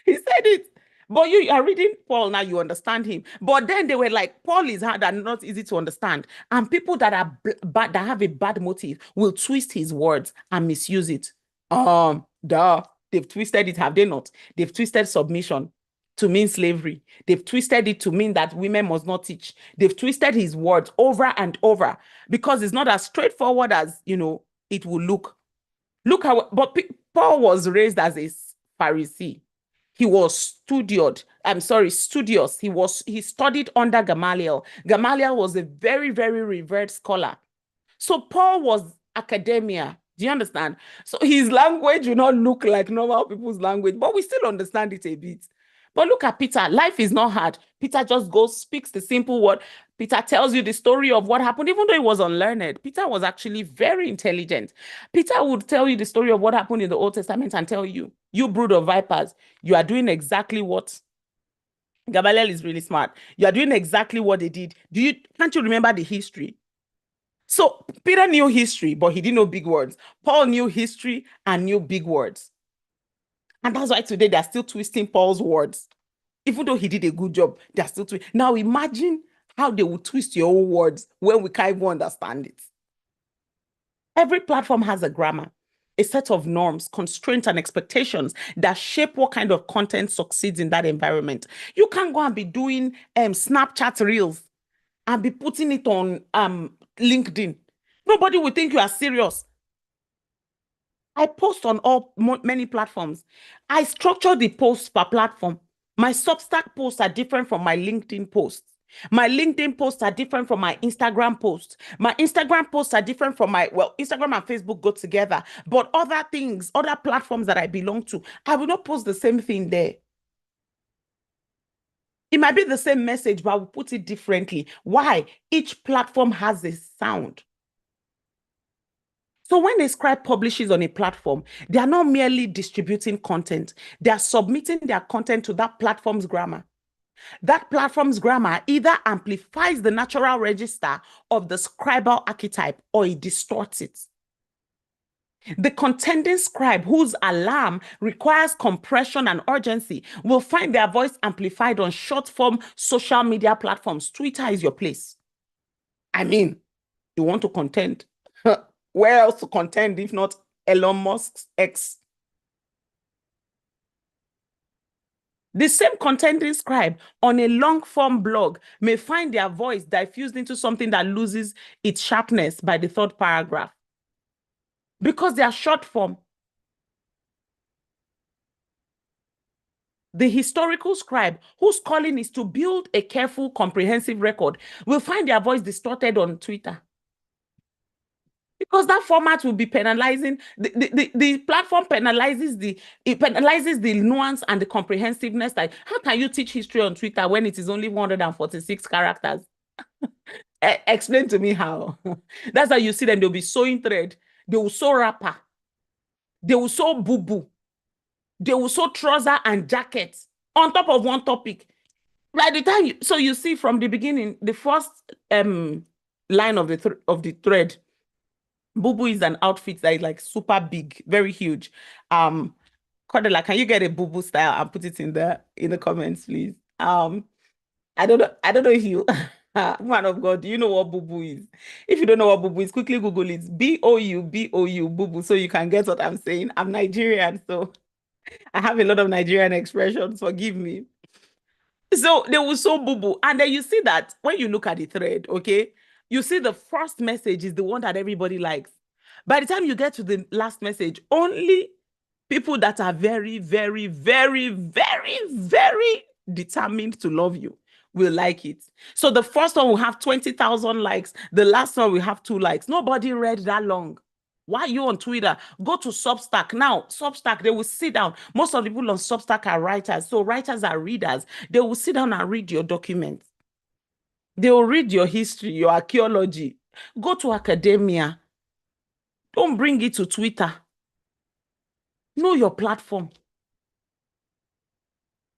He said it. But you are reading Paul now, you understand him. But then they were like, Paul is hard and not easy to understand. And people that are bad, that have a bad motive, will twist his words and misuse it. They've twisted it, have they not? They've twisted submission to mean slavery. They've twisted it to mean that women must not teach. They've twisted his words over and over because it's not as straightforward as, it will look. Look how, but Paul was raised as a Pharisee. He was studious. He studied under Gamaliel. Gamaliel was a very, very revered scholar. So Paul was academia. Do you understand? So his language will not look like normal people's language, but we still understand it a bit. But look at Peter. Life is not hard. Peter just goes, speaks the simple word. Peter tells you the story of what happened, even though he was unlearned. Peter was actually very intelligent. Peter would tell you the story of what happened in the Old Testament and tell you, you brood of vipers, you are doing exactly what Gamaliel is really smart. You are doing exactly what they did. Can't you remember the history? So Peter knew history, but he didn't know big words. Paul knew history and knew big words. And that's why today they're still twisting Paul's words. Even though he did a good job, they're still twisting. Now imagine how they would twist your own words when we can't even understand it. Every platform has a grammar, a set of norms, constraints, and expectations that shape what kind of content succeeds in that environment. You can't go and be doing Snapchat reels and be putting it on LinkedIn. Nobody will think you are serious. I post on many platforms. I structure the posts per platform. My Substack posts are different from my LinkedIn posts. My LinkedIn posts are different from my Instagram posts. My Instagram posts are different from Instagram and Facebook go together. But other things, other platforms that I belong to, I will not post the same thing there. It might be the same message, but I will put it differently. Why? Each platform has a sound. So when a scribe publishes on a platform, they are not merely distributing content. They are submitting their content to that platform's grammar. That platform's grammar either amplifies the natural register of the scribal archetype or it distorts it. The contending scribe, whose alarm requires compression and urgency, will find their voice amplified on short-form social media platforms. Twitter is your place. I mean, you want to contend. Where else to contend if not Elon Musk's X? The same contending scribe on a long-form blog may find their voice diffused into something that loses its sharpness by the third paragraph because they are short form. The historical scribe, whose calling is to build a careful, comprehensive record, will find their voice distorted on Twitter. Because that format will be penalizing, the platform penalizes the nuance and the comprehensiveness. Like, how can you teach history on Twitter when it is only 146 characters? Explain to me how. That's how you see them. They'll be sewing thread. They will sew wrapper. They will sew boo-boo. They will sew trouser and jackets on top of one topic. By the time so you see from the beginning, the first line of the thread, boo-boo is an outfit that is like super big, very huge. Cordella, can you get a boo-boo style and put it in the comments, please? I don't know if you man of God, do you know what boo-boo is? If you don't know what boo-boo is, quickly Google it. B-O-U, boo-boo, so you can get what I'm saying. I'm Nigerian, so I have a lot of Nigerian expressions, forgive me. So they will sew boo-boo. And then you see that when you look at the thread, okay, you see the first message is the one that everybody likes. By the time you get to the last message, only people that are very, very, very, very, very determined to love you will like it. So the first one will have 20,000 likes. The last one will have 2 likes. Nobody read that long. Why are you on Twitter? Go to Substack. Now, Substack, they will sit down. Most of the people on Substack are writers. So writers are readers. They will sit down and read your documents. They will read your history, your archaeology. Go to academia. Don't bring it to Twitter. Know your platform.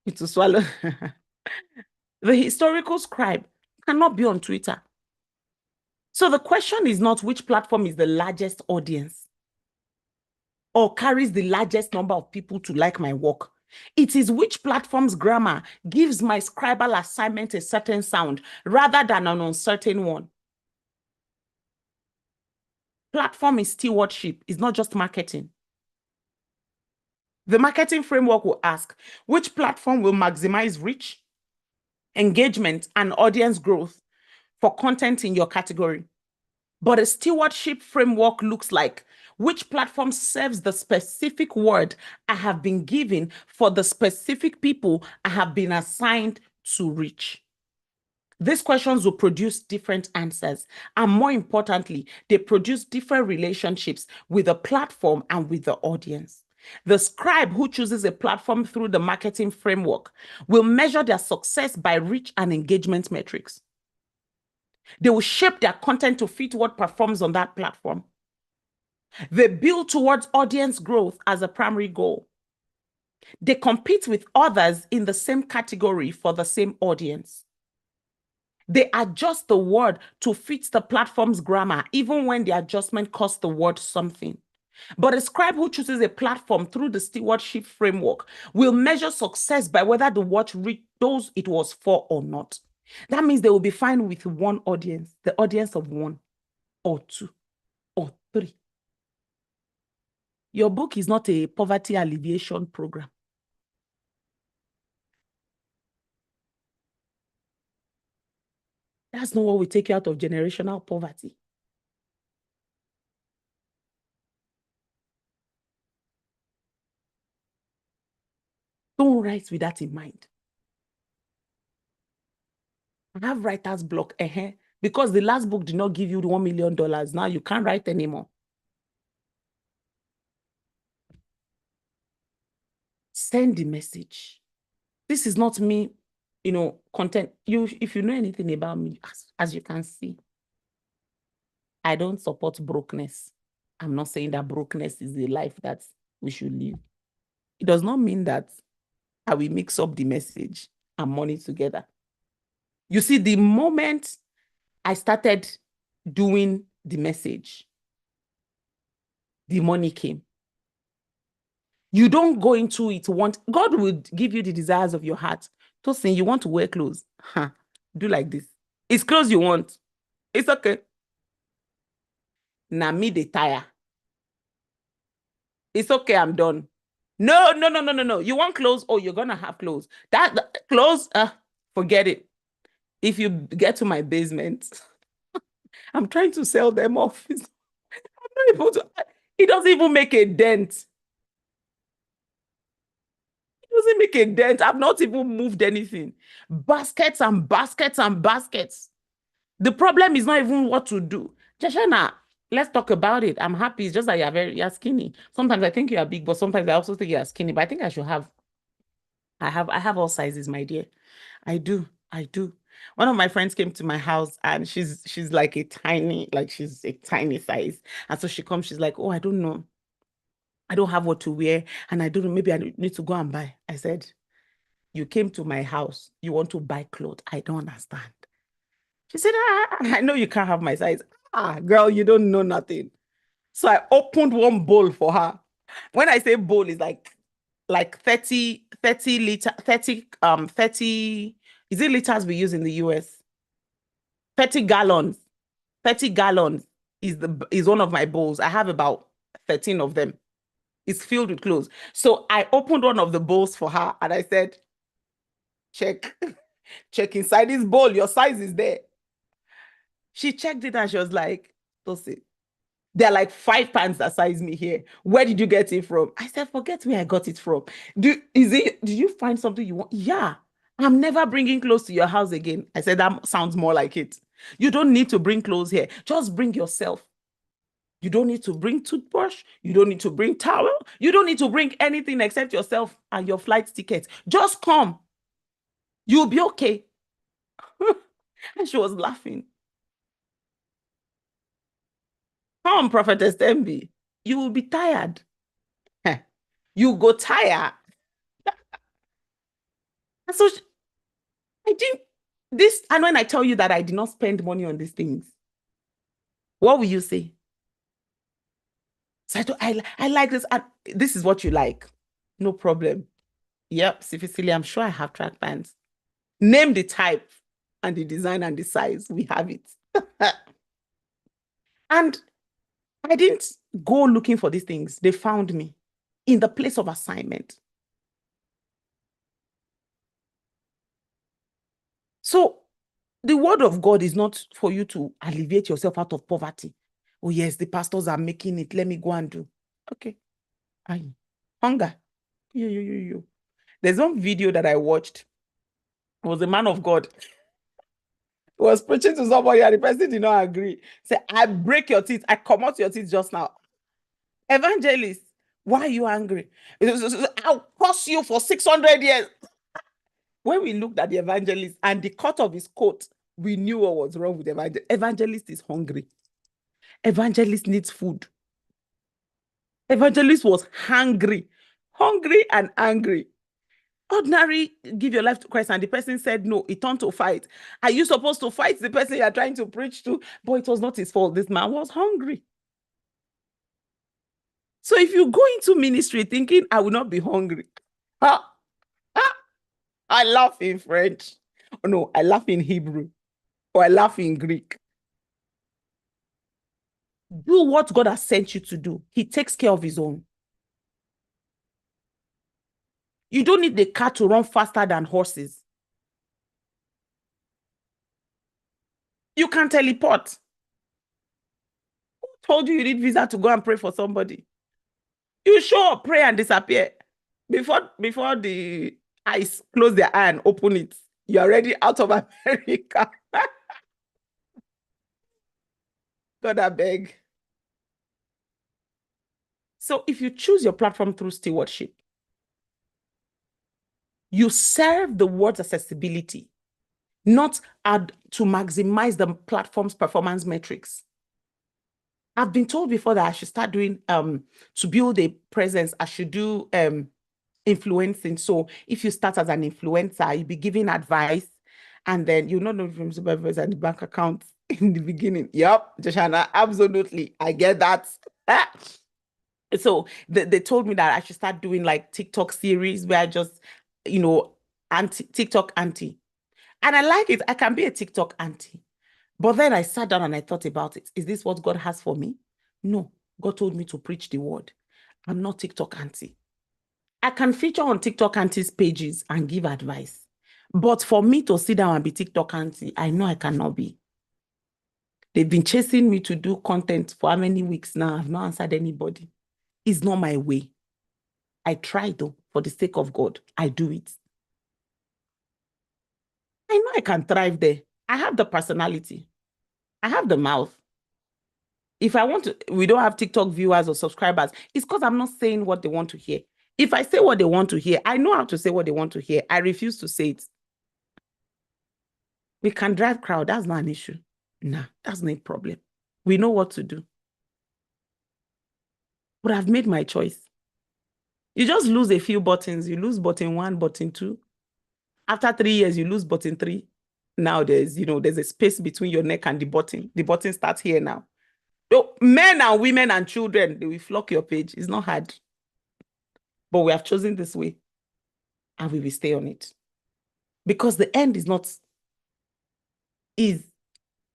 It will swallow. The historical scribe cannot be on Twitter. So the question is not which platform is the largest audience. or carries the largest number of people to like my work. It is which platform's grammar gives my scribal assignment a certain sound rather than an uncertain one. Platform is stewardship, it's not just marketing. The marketing framework will ask, which platform will maximize reach, engagement, and audience growth for content in your category? But a stewardship framework looks like, which platform serves the specific word I have been given for the specific people I have been assigned to reach? These questions will produce different answers. And more importantly, they produce different relationships with the platform and with the audience. The scribe who chooses a platform through the marketing framework will measure their success by reach and engagement metrics. They will shape their content to fit what performs on that platform. They build towards audience growth as a primary goal. They compete with others in the same category for the same audience. They adjust the word to fit the platform's grammar, even when the adjustment costs the word something. But a scribe who chooses a platform through the stewardship framework will measure success by whether the word reached those it was for or not. That means they will be fine with one audience, the audience of 1 or 2 or 3. Your book is not a poverty alleviation program. That's not what will take you out of generational poverty. Don't write with that in mind. I have writer's block, because the last book did not give you the $1 million. Now you can't write anymore. Send the message. This is not me, content. If you know anything about me, as you can see, I don't support brokenness. I'm not saying that brokenness is the life that we should live. It does not mean that I will mix up the message and money together. You see, the moment I started doing the message, the money came. You don't go into it God will give you the desires of your heart. Tosin, you want to wear clothes? Do like this. It's clothes you want. It's okay. Now me the tire. It's okay, I'm done. No. You want clothes? Oh, you're gonna have clothes. That clothes, forget it. If you get to my basement, I'm trying to sell them off. I'm not able to. It doesn't even make a dent. It doesn't make a dent. I've not even moved anything. Baskets and baskets and baskets. The problem is not even what to do. Jashana, let's talk about it. I'm happy. It's just that you're skinny. Sometimes I think you are big, but sometimes I also think you are skinny. But I think I should have. I have all sizes, my dear. I do. One of my friends came to my house and she's like she's a tiny size. And so she comes, she's like, oh, I don't know. I don't have what to wear. And I don't know, maybe I need to go and buy. I said, you came to my house. You want to buy clothes. I don't understand. She said, I know you can't have my size. Girl, you don't know nothing. So I opened one bowl for her. When I say bowl, it's like 30 liter, 30, is it liters we use in the US? 30 gallons. 30 gallons is one of my bowls. I have about 13 of them. It's filled with clothes. So I opened one of the bowls for her and I said, check inside this bowl. Your size is there. She checked it and she was like, Tosin, there are like 5 pants that size me here. Where did you get it from? I said, forget where I got it from. Did you find something you want? Yeah. I'm never bringing clothes to your house again. I said, that sounds more like it. You don't need to bring clothes here. Just bring yourself. You don't need to bring toothbrush. You don't need to bring towel. You don't need to bring anything except yourself and your flight ticket. Just come. You'll be okay. And she was laughing. Come, Prophetess MB. You will be tired. You go tired. And so I didn't this, and when I tell you that I did not spend money on these things, what will you say? So I like this. And this is what you like. No problem. Yep, Sicily, I'm sure I have track pants. Name the type and the design and the size. We have it. And I didn't go looking for these things. They found me in the place of assignment. So the word of God is not for you to alleviate yourself out of poverty. Oh, yes, the pastors are making it. Let me go and do. Okay. Hunger. You. There's one video that I watched. It was a man of God. He was preaching to somebody and the person did not agree. Say, I break your teeth. I come out your teeth just now. Evangelist, why are you angry? I'll curse you for 600 years. When we looked at the evangelist and the cut of his coat, we knew what was wrong with the evangelist. Evangelist is hungry. Evangelist needs food. Evangelist was hungry and angry. Ordinary, give your life to Christ, and the person said no, it turned to fight. Are you supposed to fight the person you're trying to preach to? But it was not his fault. This man was hungry. So if you go into ministry thinking, I will not be hungry, I laugh in French. Oh, no, I laugh in Hebrew, or I laugh in Greek. Do what God has sent you to do. He takes care of his own. You don't need the car to run faster than horses. You can teleport. Who told you need visa to go and pray for somebody? You show up, pray, and disappear. Before the eyes close their eye and open it, you're already out of America. God, I beg. So if you choose your platform through stewardship, you serve the word's accessibility, not add to maximize the platform's performance metrics. I've been told before that I should start doing, to build a presence, I should do influencing. So if you start as an influencer, you'll be giving advice, and then you know from supervisor and the bank account in the beginning. Yep, Joshana, absolutely. I get that. So they told me that I should start doing like TikTok series where I just, TikTok auntie. And I like it. I can be a TikTok auntie. But then I sat down and I thought about it. Is this what God has for me? No. God told me to preach the word. I'm not TikTok auntie. I can feature on TikTok auntie's pages and give advice. But for me to sit down and be TikTok auntie, I know I cannot be. They've been chasing me to do content for how many weeks now? I've not answered anybody. It's not my way. I try though, for the sake of God. I do it. I know I can thrive there. I have the personality. I have the mouth. If I want to, we don't have TikTok viewers or subscribers, it's because I'm not saying what they want to hear. If I say what they want to hear, I know how to say what they want to hear. I refuse to say it. We can drive crowd. That's not an issue. Nah, that's not a problem. We know what to do. But I've made my choice. You just lose a few buttons. You lose button 1, button 2. After 3 years, you lose button 3. Now there's a space between your neck and the button. The button starts here now. So men and women and children, they will flock your page. It's not hard. But we have chosen this way, and we will stay on it. Because the end is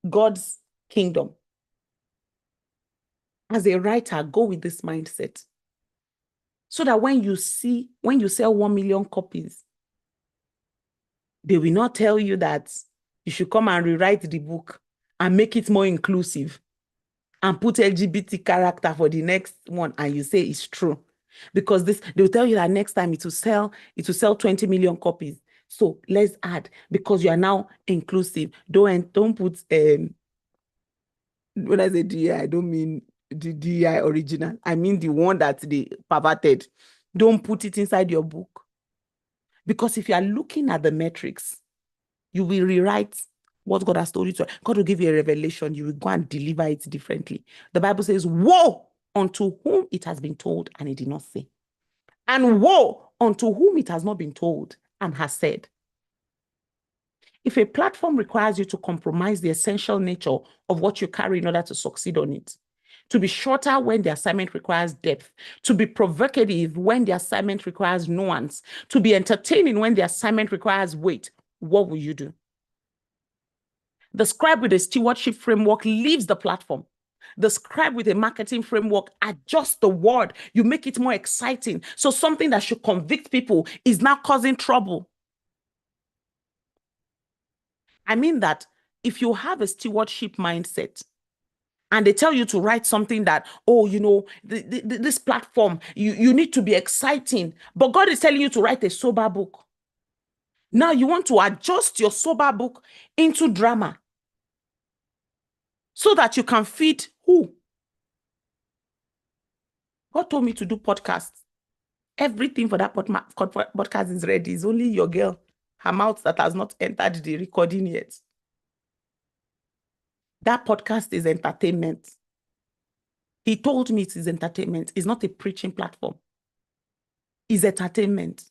God's kingdom. As a writer, go with this mindset. So that when you sell 1 million copies, they will not tell you that you should come and rewrite the book and make it more inclusive and put LGBT character for the next one, and you say it's true. Because they'll tell you that next time it will sell 20 million copies. So let's add, because you are now inclusive. Don't put when I say DI, I don't mean the DI original. I mean the one that they perverted. Don't put it inside your book. Because if you are looking at the metrics, you will rewrite what God has told you to. God will give you a revelation. You will go and deliver it differently. The Bible says, woe unto whom it has been told and it did not say. And woe unto whom it has not been told and has said. If a platform requires you to compromise the essential nature of what you carry in order to succeed on it, to be shorter when the assignment requires depth, to be provocative when the assignment requires nuance, to be entertaining when the assignment requires weight, what will you do? The scribe with a stewardship framework leaves the platform. The scribe with a marketing framework adjusts the word. You make it more exciting. So something that should convict people is now causing trouble. I mean that if you have a stewardship mindset and they tell you to write something that, oh, you know, this platform, you need to be exciting, but God is telling you to write a sober book. Now you want to adjust your sober book into drama so that you can feed who? God told me to do podcasts. Everything for that podcast is ready. It's only your girl, her mouth that has not entered the recording yet. That podcast is entertainment. He told me it is entertainment. It's not a preaching platform. It's entertainment.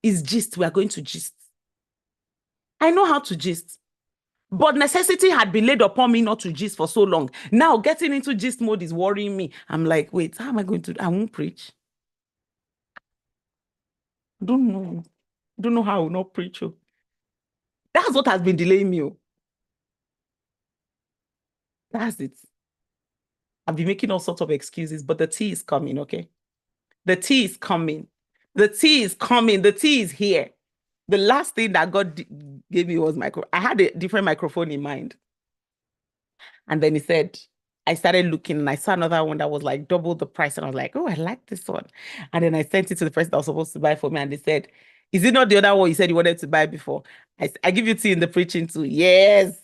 It's gist. We are going to gist. I know how to gist. But necessity had been laid upon me not to gist for so long. Now getting into gist mode is worrying me. I'm like, wait, how am I going to? I won't preach. Don't know how I will not preach. Oh. That's what has been delaying me. Oh. That's it. I've been making all sorts of excuses, but the tea is coming, okay? The tea is coming. The tea is coming. The tea is here. The last thing that God gave me was I had a different microphone in mind. And then he said, I started looking and I saw another one that was like double the price. And I was like, oh, I like this one. And then I sent it to the person that was supposed to buy for me. And they said, is it not the other one you said you wanted to buy before? I give you tea in the preaching too. Yes.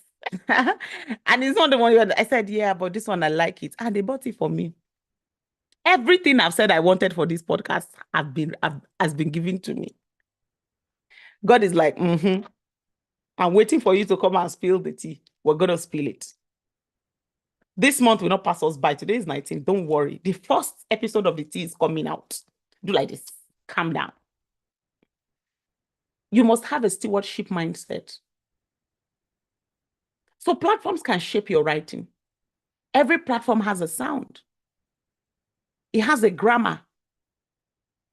And it's not the one I said, yeah, but this one, I like it. And they bought it for me. Everything I've said I wanted for this podcast has been given to me. God is like, I'm waiting for you to come and spill the tea. We're going to spill it. This month will not pass us by. Today is 19. Don't worry. The first episode of the tea is coming out. Do like this. Calm down. You must have a stewardship mindset. So platforms can shape your writing. Every platform has a sound. It has a grammar.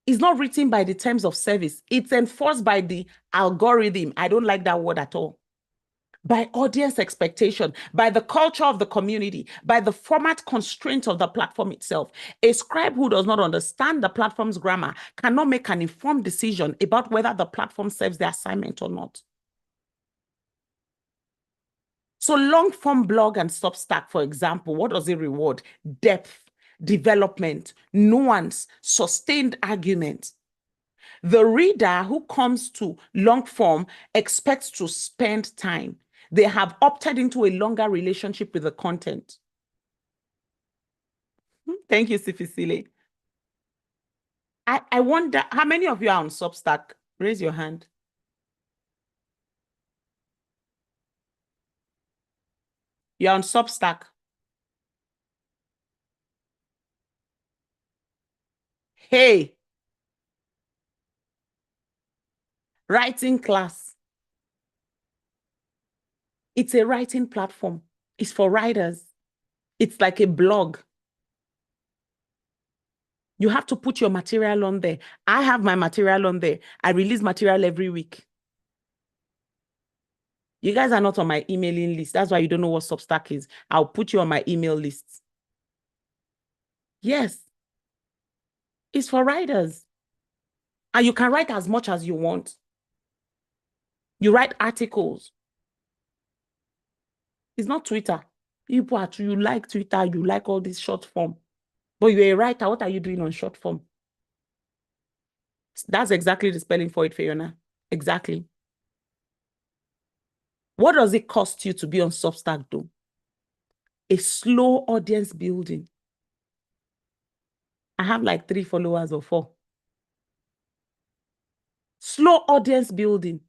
It's not written by the terms of service. It's enforced by the algorithm. I don't like that word at all. By audience expectation, by the culture of the community, by the format constraints of the platform itself. A scribe who does not understand the platform's grammar cannot make an informed decision about whether the platform serves the assignment or not. So long-form blog and Substack, for example, what does it reward? Depth, development, nuance, sustained argument. The reader who comes to long form expects to spend time. They have opted into a longer relationship with the content. Thank you, Sifisile. I wonder, how many of you are on Substack? Raise your hand. You're on Substack. Hey. Writing class. It's a writing platform. It's for writers. It's like a blog. You have to put your material on there. I have my material on there. I release material every week. You guys are not on my emailing list. That's why you don't know what Substack is. I'll put you on my email list. Yes. It's for writers. And you can write as much as you want. You write articles. It's not Twitter. You like Twitter, you like all this short form. But you're a writer. What are you doing on short form? That's exactly the spelling for it, Fiona. Exactly. What does it cost you to be on Substack, though? A slow audience building. I have like 3 followers or 4. Slow audience building.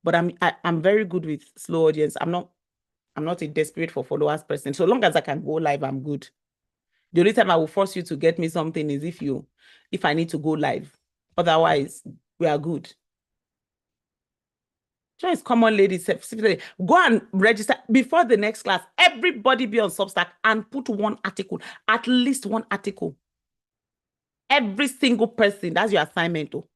But I'm very good with slow audience. I'm not a desperate for followers person. So long as I can go live, I'm good. The only time I will force you to get me something is if I need to go live. Otherwise, we are good. Sure, it's common, ladies. Go and register before the next class. Everybody be on Substack and put one article, at least one article. Every single person, that's your assignment. Oh.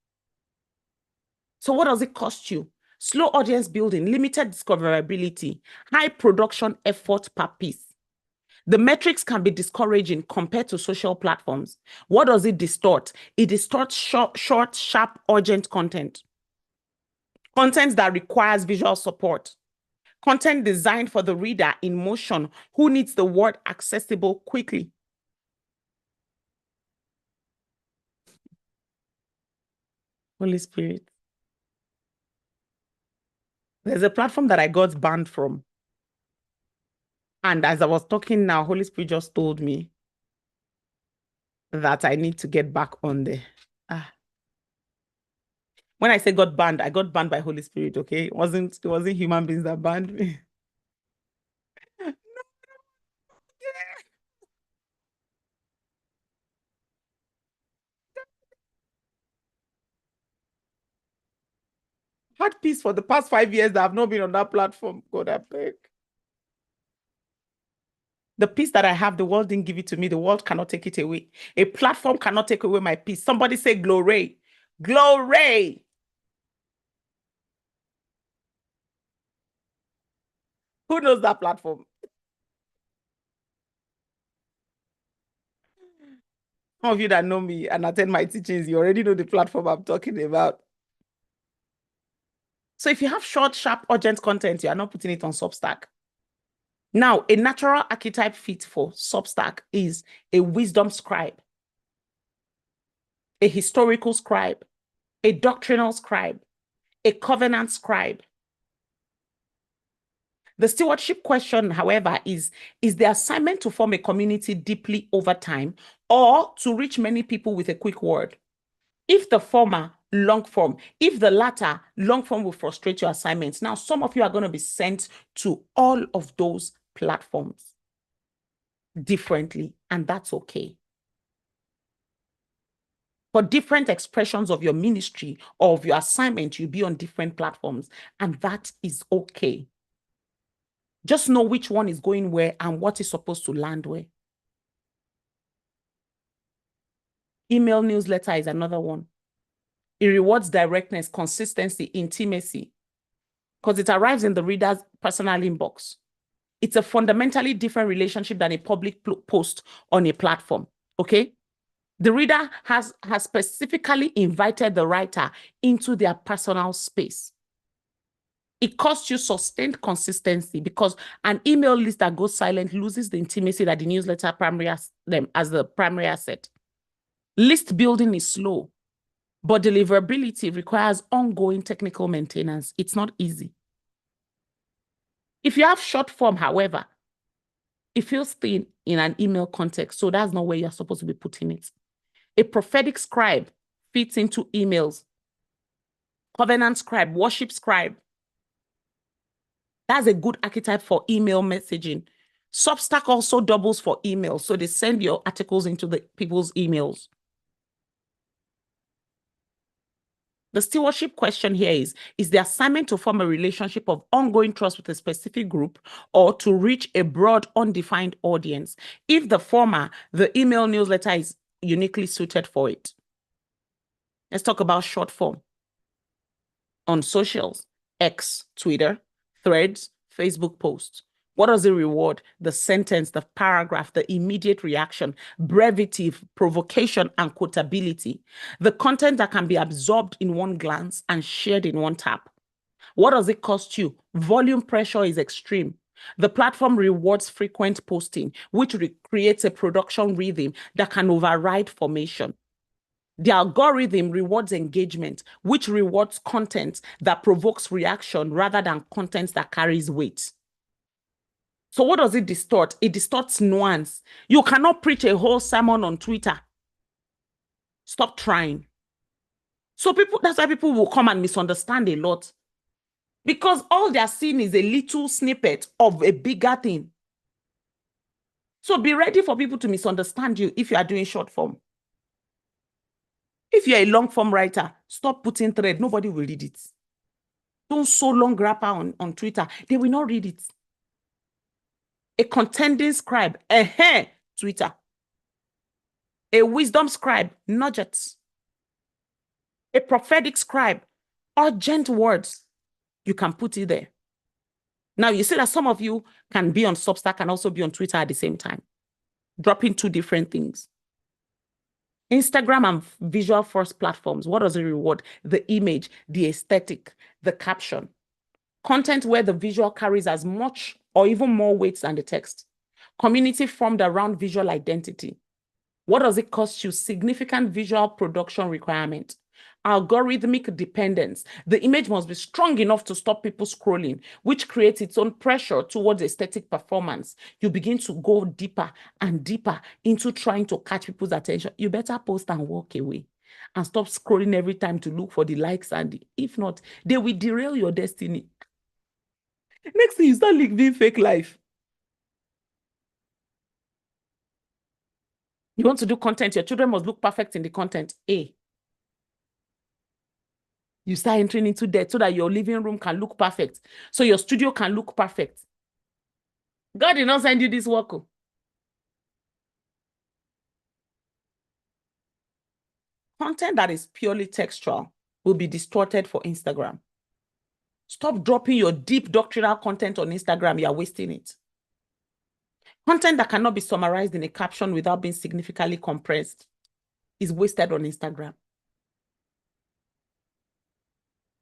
So what does it cost you? Slow audience building, limited discoverability, high production effort per piece. The metrics can be discouraging compared to social platforms. What does it distort? It distorts short, sharp, urgent content. Content that requires visual support. Content designed for the reader in motion who needs the word accessible quickly. Holy Spirit. There's a platform that I got banned from. And as I was talking now, Holy Spirit just told me that I need to get back on there. When I say got banned, I got banned by Holy Spirit, okay? It wasn't human beings that banned me. Had peace for the past 5 years that I've not been on that platform. God, I beg. The peace that I have, the world didn't give it to me. The world cannot take it away. A platform cannot take away my peace. Somebody say glory. Glory. Who knows that platform? Some of you that know me and attend my teachings, you already know the platform I'm talking about. So if you have short, sharp, urgent content, you are not putting it on Substack. Now, a natural archetype fit for Substack is a wisdom scribe, a historical scribe, a doctrinal scribe, a covenant scribe. The stewardship question, however, is the assignment to form a community deeply over time or to reach many people with a quick word? If the former, long form. If the latter, long form, will frustrate your assignments. Now, some of you are going to be sent to all of those platforms differently, and that's okay. For different expressions of your ministry or of your assignment, you'll be on different platforms, and that is okay. Just know which one is going where and what is supposed to land where. Email newsletter is another one. It rewards directness, consistency, intimacy, because it arrives in the reader's personal inbox. It's a fundamentally different relationship than a public post on a platform, okay? The reader has specifically invited the writer into their personal space. It costs you sustained consistency because an email list that goes silent loses the intimacy that the newsletter as the primary asset. List building is slow, but deliverability requires ongoing technical maintenance. It's not easy. If you have short form, however, it feels thin in an email context, so that's not where you're supposed to be putting it. A prophetic scribe fits into emails. Covenant scribe, worship scribe. That's a good archetype for email messaging. Substack also doubles for email, so they send your articles into the people's emails. The stewardship question here is the assignment to form a relationship of ongoing trust with a specific group or to reach a broad, undefined audience? If the former, the email newsletter is uniquely suited for it. Let's talk about short form. On socials, X, Twitter, Threads, Facebook posts. What does it reward? The sentence, the paragraph, the immediate reaction, brevity, provocation, and quotability. The content that can be absorbed in one glance and shared in one tap. What does it cost you? Volume pressure is extreme. The platform rewards frequent posting, which creates a production rhythm that can override formation. The algorithm rewards engagement, which rewards content that provokes reaction rather than content that carries weight. So what does it distort? It distorts nuance. You cannot preach a whole sermon on Twitter. Stop trying. So that's why people will come and misunderstand a lot. Because all they're seeing is a little snippet of a bigger thing. So be ready for people to misunderstand you if you are doing short form. If you're a long form writer, stop putting thread. Nobody will read it. Don't so long wrapper on Twitter. They will not read it. A contending scribe, Twitter. A wisdom scribe, nuggets. A prophetic scribe, urgent words. You can put it there. Now, you see that some of you can be on Substack and also be on Twitter at the same time, dropping two different things. Instagram and visual first platforms, what does it reward? The image, the aesthetic, the caption. Content where the visual carries as much or even more weight than the text. Community formed around visual identity. What does it cost you? Significant visual production requirement. Algorithmic dependence. The image must be strong enough to stop people scrolling, which creates its own pressure towards aesthetic performance. You begin to go deeper and deeper into trying to catch people's attention. You better post and walk away and stop scrolling every time to look for the likes, and if not, they will derail your destiny. Next thing, you start living fake life. You want to do content, your children must look perfect in the content. You start entering into debt so that your living room can look perfect, so your studio can look perfect. God did not send you this work. Content that is purely textual will be distorted for Instagram. Stop dropping your deep doctrinal content on Instagram. You are wasting it. Content that cannot be summarized in a caption without being significantly compressed is wasted on Instagram.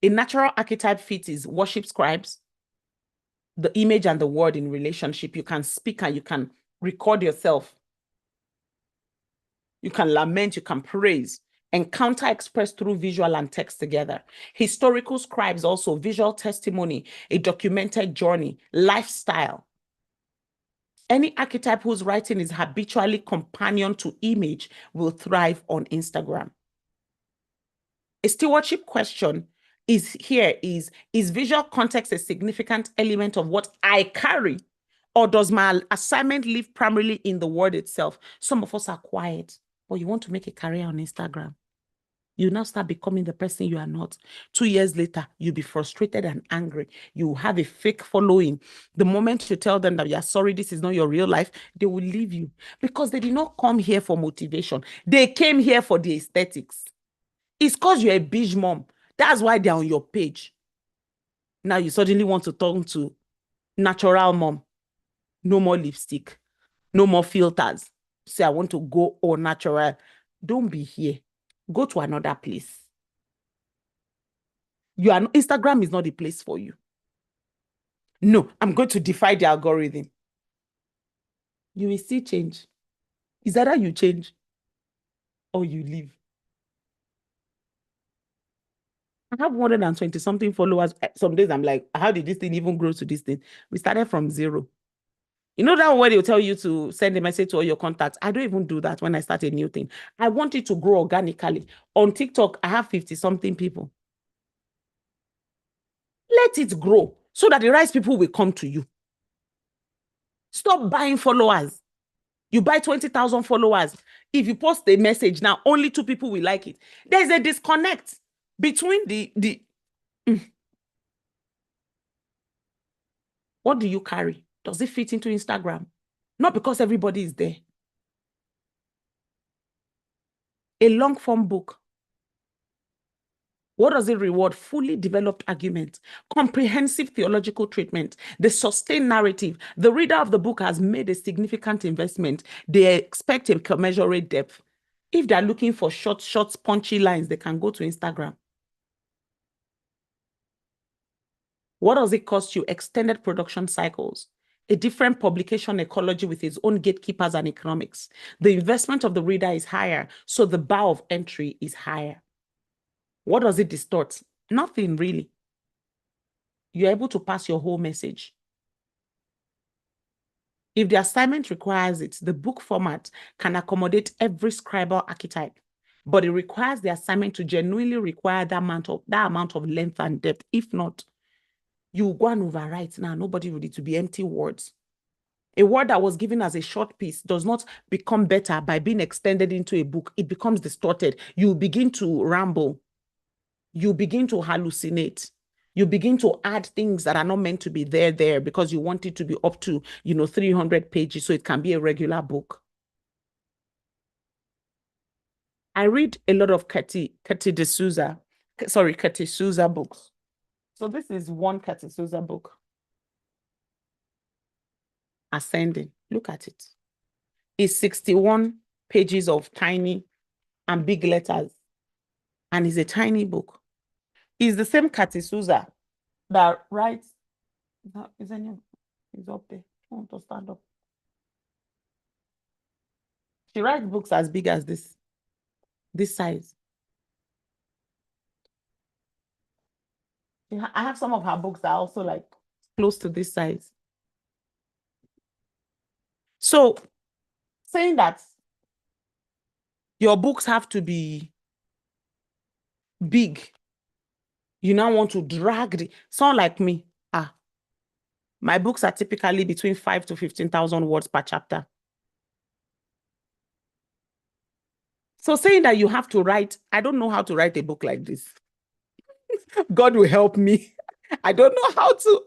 A natural archetype fit is worship scribes, the image and the word in relationship. You can speak and you can record yourself. You can lament, you can praise. Encounter expressed through visual and text together. Historical scribes also, visual testimony, a documented journey, lifestyle. Any archetype whose writing is habitually companion to image will thrive on Instagram. A stewardship question is visual context a significant element of what I carry? Or does my assignment live primarily in the word itself? Some of us are quiet, but you want to make a career on Instagram. You now start becoming the person you are not. 2 years later, you'll be frustrated and angry. You have a fake following. The moment you tell them that you're sorry, this is not your real life, they will leave you because they did not come here for motivation. They came here for the aesthetics. It's because you're a beige mom. That's why they're on your page. Now you suddenly want to turn to natural mom. No more lipstick. No more filters. Say, I want to go all natural. Don't be here. Go to another place. Instagram is not the place for you. No, I'm going to defy the algorithm. You will see change. Is either you change or you leave. I have 120 something followers. Some days I'm like, how did this thing even grow to this thing? We started from 0. You know that where they'll tell you to send a message to all your contacts? I don't even do that when I start a new thing. I want it to grow organically. On TikTok, I have 50 something people. Let it grow so that the right people will come to you. Stop buying followers. You buy 20,000 followers. If you post a message now, only 2 people will like it. There's a disconnect between What do you carry? Does it fit into Instagram? Not because everybody is there. A long form book. What does it reward? Fully developed argument, comprehensive theological treatment, the sustained narrative. The reader of the book has made a significant investment. They expect a commensurate depth. If they're looking for short, punchy lines, they can go to Instagram. What does it cost you? Extended production cycles, a different publication ecology with its own gatekeepers and economics. The investment of the reader is higher, so the bar of entry is higher. What does it distort? Nothing really. You're able to pass your whole message. If the assignment requires it, the book format can accommodate every scribal archetype, but it requires the assignment to genuinely require that amount of length and depth. If not, you go and overwrite. Now, nobody ready to be empty words. A word that was given as a short piece does not become better by being extended into a book. It becomes distorted. You begin to ramble. You begin to hallucinate. You begin to add things that are not meant to be there because you want it to be up to, 300 pages so it can be a regular book. I read a lot of Kati Souza books. So this is one Kati Souza book. Ascending. Look at it. It's 61 pages of tiny and big letters. And it's a tiny book. It's the same Kati Souza that writes. Is up there? I want to stand up. She writes books as big as this size. I have some of her books that are also like close to this size. So saying that your books have to be big, you now want to drag someone like me. My books are typically between 5,000 to 15,000 words per chapter. So saying that you have to write, I don't know how to write a book like this. God will help me. I don't know how to.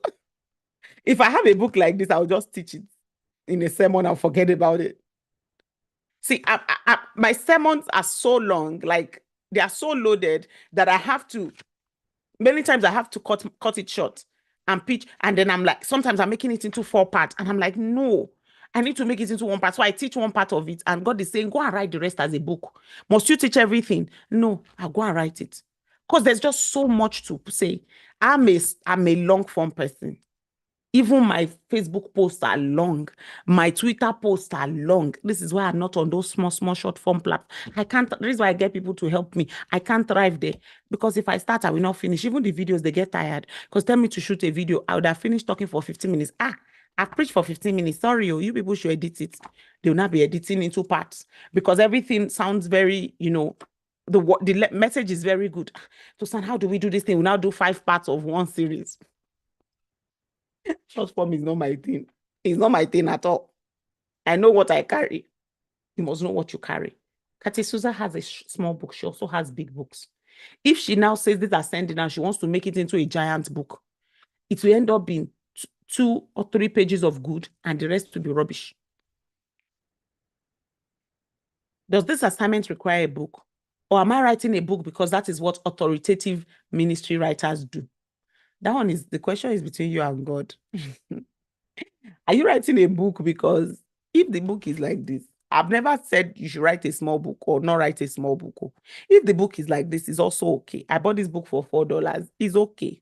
If I have a book like this, I'll just teach it in a sermon and forget about it. See, my sermons are so long, like they are so loaded that many times I have to cut it short and pitch. And then I'm like, sometimes I'm making it into 4 parts. And I'm like, no, I need to make it into 1 part. So I teach 1 part of it. And God is saying, go and write the rest as a book. Must you teach everything? No, I'll go and write it. Because there's just so much to say. I'm a long form person. Even my Facebook posts are long. My Twitter posts are long. This is why I'm not on those small short form platforms. I can't, this is why I get people to help me. I can't thrive there because if I start, I will not finish. Even the videos, they get tired because tell me to shoot a video, I would have finished talking for 15 minutes. I've preached for 15 minutes. Sorry, you people should edit it. They will not be editing into parts because everything sounds very, the message is very good. So, son, how do we do this thing? We now do 5 parts of one series. Short form is not my thing. It's not my thing at all. I know what I carry. You must know what you carry. Kati Souza has a small book. She also has big books. If she now says this ascending and she wants to make it into a giant book, it will end up being 2 or 3 pages of good and the rest will be rubbish. Does this assignment require a book? Or am I writing a book because that is what authoritative ministry writers do? The question is between you and God. Are you writing a book because if the book is like this, I've never said you should write a small book or not write a small book. If the book is like this, it's also okay. I bought this book for $4. It's okay.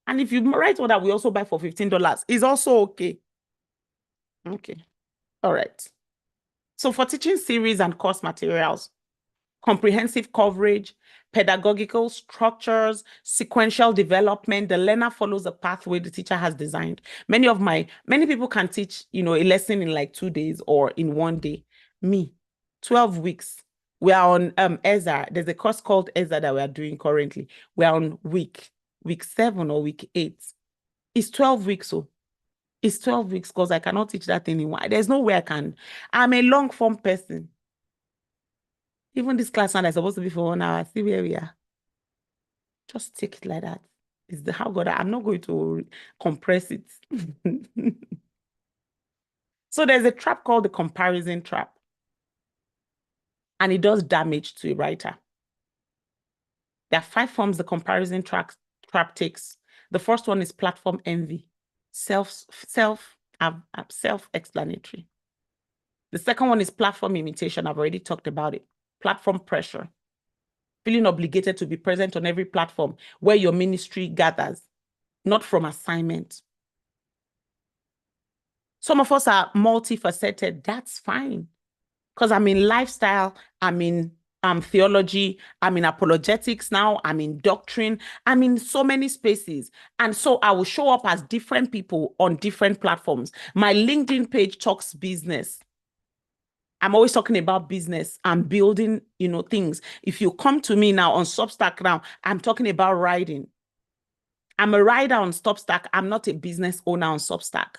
And if you write one that we also buy for $15, it's also okay. Okay. All right. So for teaching series and course materials, comprehensive coverage, pedagogical structures, sequential development, the learner follows a pathway the teacher has designed. Many people can teach, a lesson in like 2 days or in 1 day. Me, 12 weeks. We are on Ezra. There's a course called Ezra that we are doing currently. We are on week 7 or week 8. It's 12 weeks. So it's 12 weeks because I cannot teach that anymore. There's no way I can. I'm a long form person. Even this class now is supposed to be for 1 hour. See where we are. Just take it like that. It's how God, I'm not going to compress it. So there's a trap called the comparison trap. And it does damage to a writer. There are 5 forms the comparison trap takes. The first one is platform envy. Self-explanatory. The second one is platform imitation. I've already talked about it. Platform pressure. Feeling obligated to be present on every platform where your ministry gathers, not from assignment. Some of us are multifaceted. That's fine. Because I'm in lifestyle, I'm in theology, I'm in apologetics now, I'm in doctrine, I'm in so many spaces. And so I will show up as different people on different platforms. My LinkedIn page talks business. I'm always talking about business. I'm building, things. If you come to me now on Substack now, I'm talking about writing. I'm a writer on Substack. I'm not a business owner on Substack.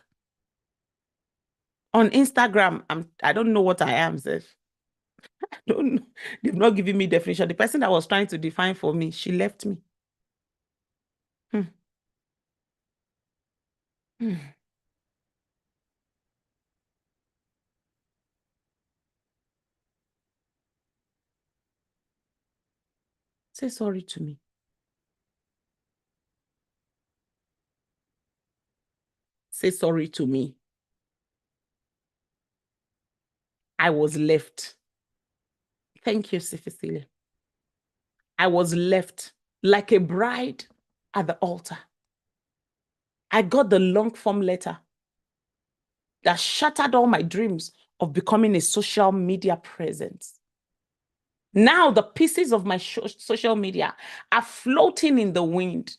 On Instagram, I don't know what I am, Zef. I don't know. They've not given me definition. The person that was trying to define for me, she left me. Hmm. Hmm. Say sorry to me. Say sorry to me. I was left. Thank you, Cecilia. I was left like a bride at the altar. I got the long form letter that shattered all my dreams of becoming a social media presence. Now the pieces of my social media are floating in the wind,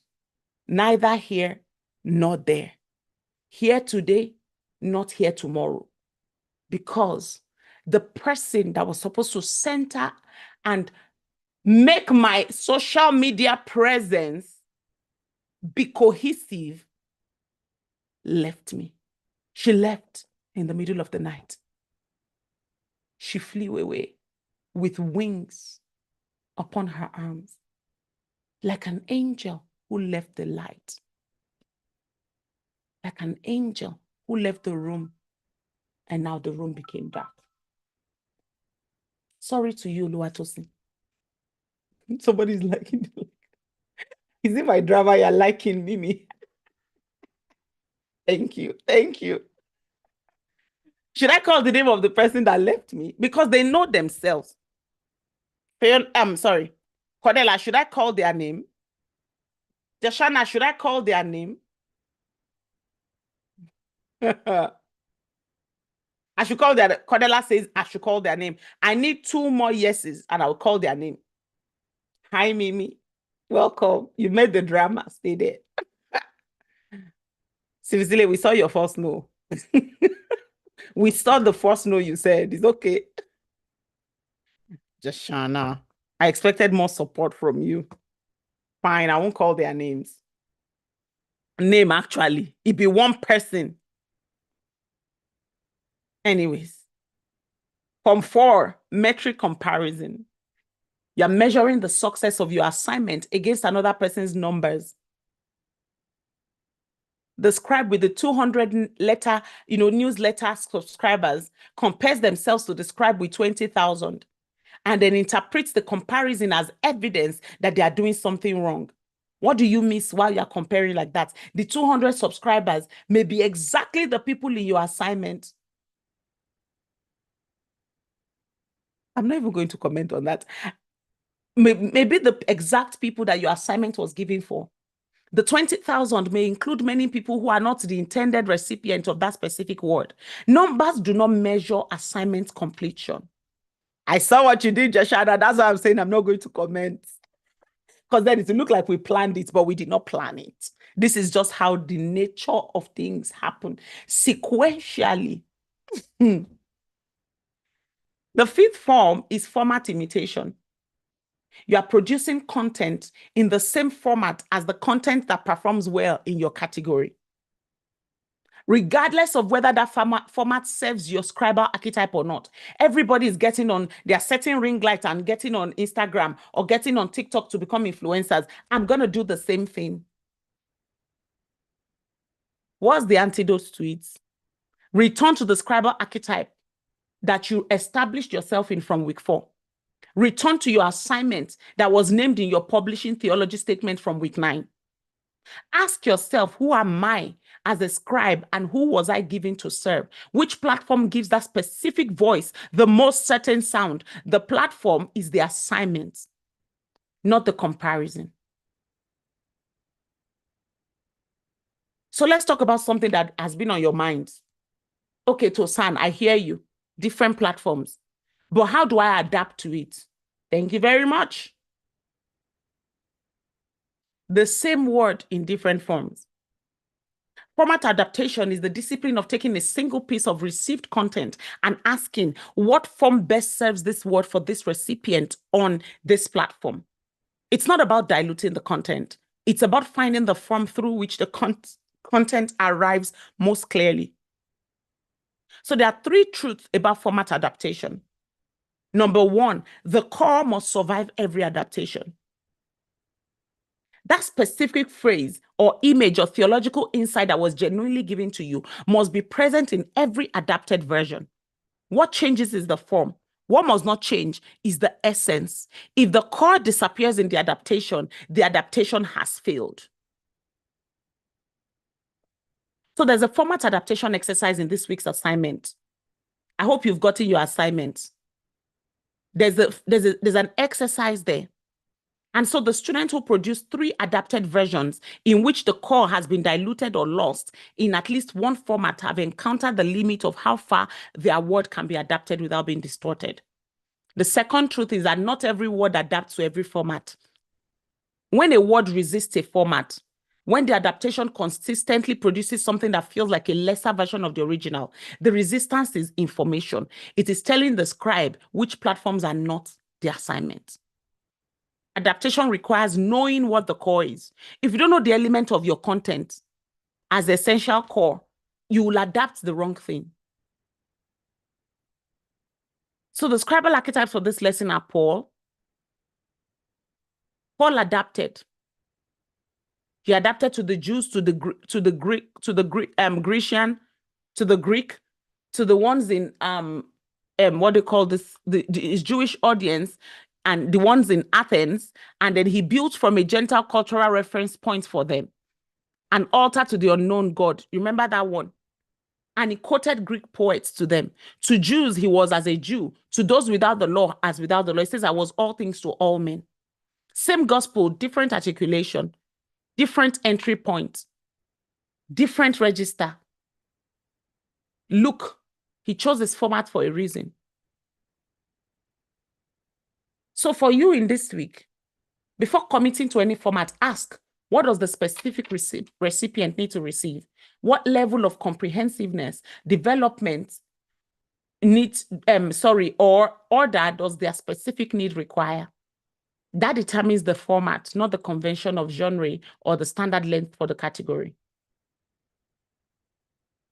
neither here nor there. Here today, not here tomorrow. Because the person that was supposed to center and make my social media presence be cohesive left me. She left in the middle of the night. She flew away with wings upon her arms, like an angel who left the light, like an angel who left the room, and now the room became dark. Sorry to you, Oluwatosin. Somebody's liking it. Is it my drama you're liking, Mimi? Thank you. Thank you. Should I call the name of the person that left me? Because they know themselves. I'm sorry. Cordella, should I call their name? Jashana, should I call their name? I should call their, Cordella says I should call their name. I need 2 more yeses and I'll call their name. Hi, Mimi. Welcome. You made the drama. Stay there. Seriously, we saw your first no. We saw the first no you said. It's okay. Jashana, I expected more support from you. Fine, I won't call their names. Name, actually. It be one person. Anyways. Form 4, metric comparison. You're measuring the success of your assignment against another person's numbers. The scribe with the 200 letter, newsletter subscribers compares themselves to the scribe with 20,000 and then interprets the comparison as evidence that they are doing something wrong. What do you miss while you're comparing like that? The 200 subscribers may be exactly the people in your assignment. I'm not even going to comment on that. Maybe the exact people that your assignment was given for. The 20,000 may include many people who are not the intended recipient of that specific word. Numbers do not measure assignment completion. I saw what you did, Jashada. That's why I'm saying I'm not going to comment. Because then it will look like we planned it, but we did not plan it. This is just how the nature of things happen sequentially. The 5th form is format imitation. You are producing content in the same format as the content that performs well in your category. Regardless of whether that format serves your scribal archetype or not. Everybody is getting on, they are setting ring light and getting on Instagram or getting on TikTok to become influencers. I'm going to do the same thing. What's the antidote to it? Return to the scribal archetype that you established yourself in from week 4. Return to your assignment that was named in your publishing theology statement from week 9. Ask yourself, who am I as a scribe and who was I given to serve? Which platform gives that specific voice the most certain sound? The platform is the assignment, not the comparison. So let's talk about something that has been on your mind. Okay, Tosan, I hear you. Different platforms. But how do I adapt to it? Thank you very much. The same word in different forms. Format adaptation is the discipline of taking a single piece of received content and asking what form best serves this word for this recipient on this platform. It's not about diluting the content. It's about finding the form through which the content arrives most clearly. So there are 3 truths about format adaptation. Number 1, the core must survive every adaptation. That specific phrase or image or theological insight that was genuinely given to you must be present in every adapted version. What changes is the form. What must not change is the essence. If the core disappears in the adaptation has failed. So there's a format adaptation exercise in this week's assignment. I hope you've gotten your assignment. There's an exercise there. And so the students who produce 3 adapted versions in which the core has been diluted or lost in at least one format have encountered the limit of how far their word can be adapted without being distorted. The second truth is that not every word adapts to every format. When a word resists a format, when the adaptation consistently produces something that feels like a lesser version of the original, the resistance is information. It is telling the scribe which platforms are not the assignment. Adaptation requires knowing what the core is. If you don't know the element of your content as essential core, you will adapt the wrong thing. So the scribal archetypes for this lesson are Paul. Paul adapted. He adapted to the Jews, to the Grecian, to the Greek, to the ones in what they call this, his Jewish audience, and the ones in Athens, and then he built from a Gentile cultural reference point for them, an altar to the unknown God. Remember that one? And he quoted Greek poets to them. To Jews, he was as a Jew. To those without the law, as without the law. He says, I was all things to all men. Same gospel, different articulation, different entry point, different register. Look, he chose this format for a reason. So for you in this week, before committing to any format, ask, what does the specific recipient need to receive? What level of comprehensiveness, development needs, or order does their specific need require? That determines the format, not the convention of genre or the standard length for the category.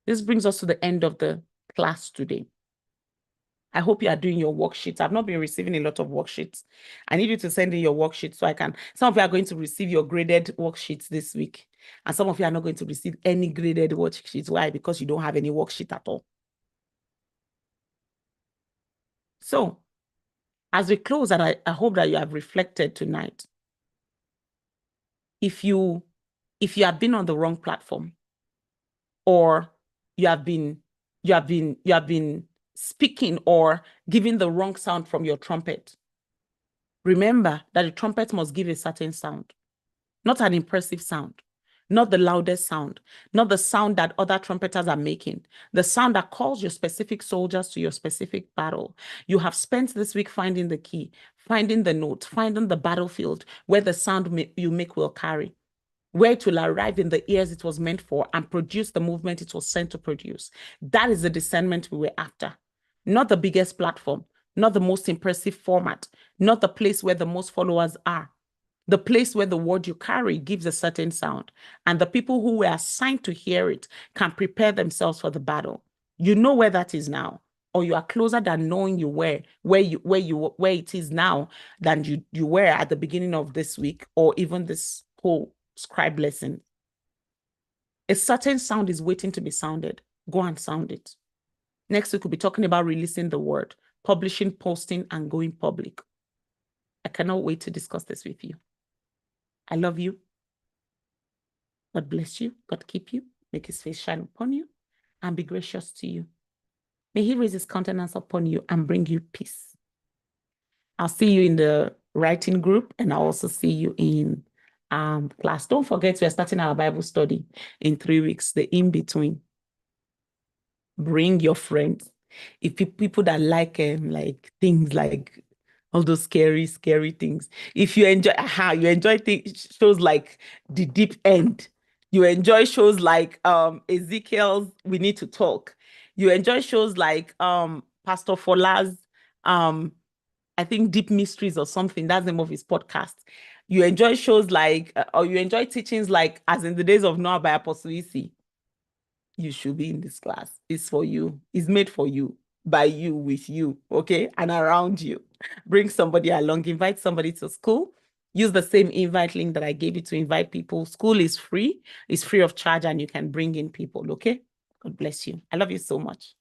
This brings us to the end of the class today. I hope you are doing your worksheets. I've not been receiving a lot of worksheets. I need you to send in your worksheets so I can. Some of you are going to receive your graded worksheets this week. And some of you are not going to receive any graded worksheets. Why? Because you don't have any worksheet at all. So, as we close, and I hope that you have reflected tonight. If you have been on the wrong platform, or you have been speaking or giving the wrong sound from your trumpet, remember that the trumpet must give a certain sound, not an impressive sound, not the loudest sound, not the sound that other trumpeters are making, the sound that calls your specific soldiers to your specific battle. You have spent this week finding the key, finding the note, finding the battlefield where the sound you make will carry, where it will arrive in the ears it was meant for and produce the movement it was sent to produce. That is the discernment we were after. Not the biggest platform, not the most impressive format, not the place where the most followers are. The place where the word you carry gives a certain sound, and the people who were assigned to hear it can prepare themselves for the battle. You know where that is now, or you are closer than knowing you were where it is now than you were at the beginning of this week or even this whole scribe lesson. A certain sound is waiting to be sounded. Go and sound it. Next week, we'll be talking about releasing the word, publishing, posting, and going public. I cannot wait to discuss this with you. I love you. God bless you. God keep you. Make his face shine upon you and be gracious to you. May he raise his countenance upon you and bring you peace. I'll see you in the writing group, and I'll also see you in class. Don't forget, we're starting our Bible study in 3 weeks, the in-between. Bring your friends. If people that like things like all those scary things. If you enjoy, shows like The Deep End. You enjoy shows like Ezekiel's We Need to Talk. You enjoy shows like Pastor Fola's I think Deep Mysteries or something. That's the name of his podcast. You enjoy shows like, or you enjoy teachings like As in the Days of Noah by Apostle Isi. You should be in this class. It's for you. It's made for you, by you, with you, okay? And around you. Bring somebody along. Invite somebody to school. use the same invite link that I gave you to invite people. School is free. It's free of charge, and you can bring in people, okay? God bless you. I love you so much.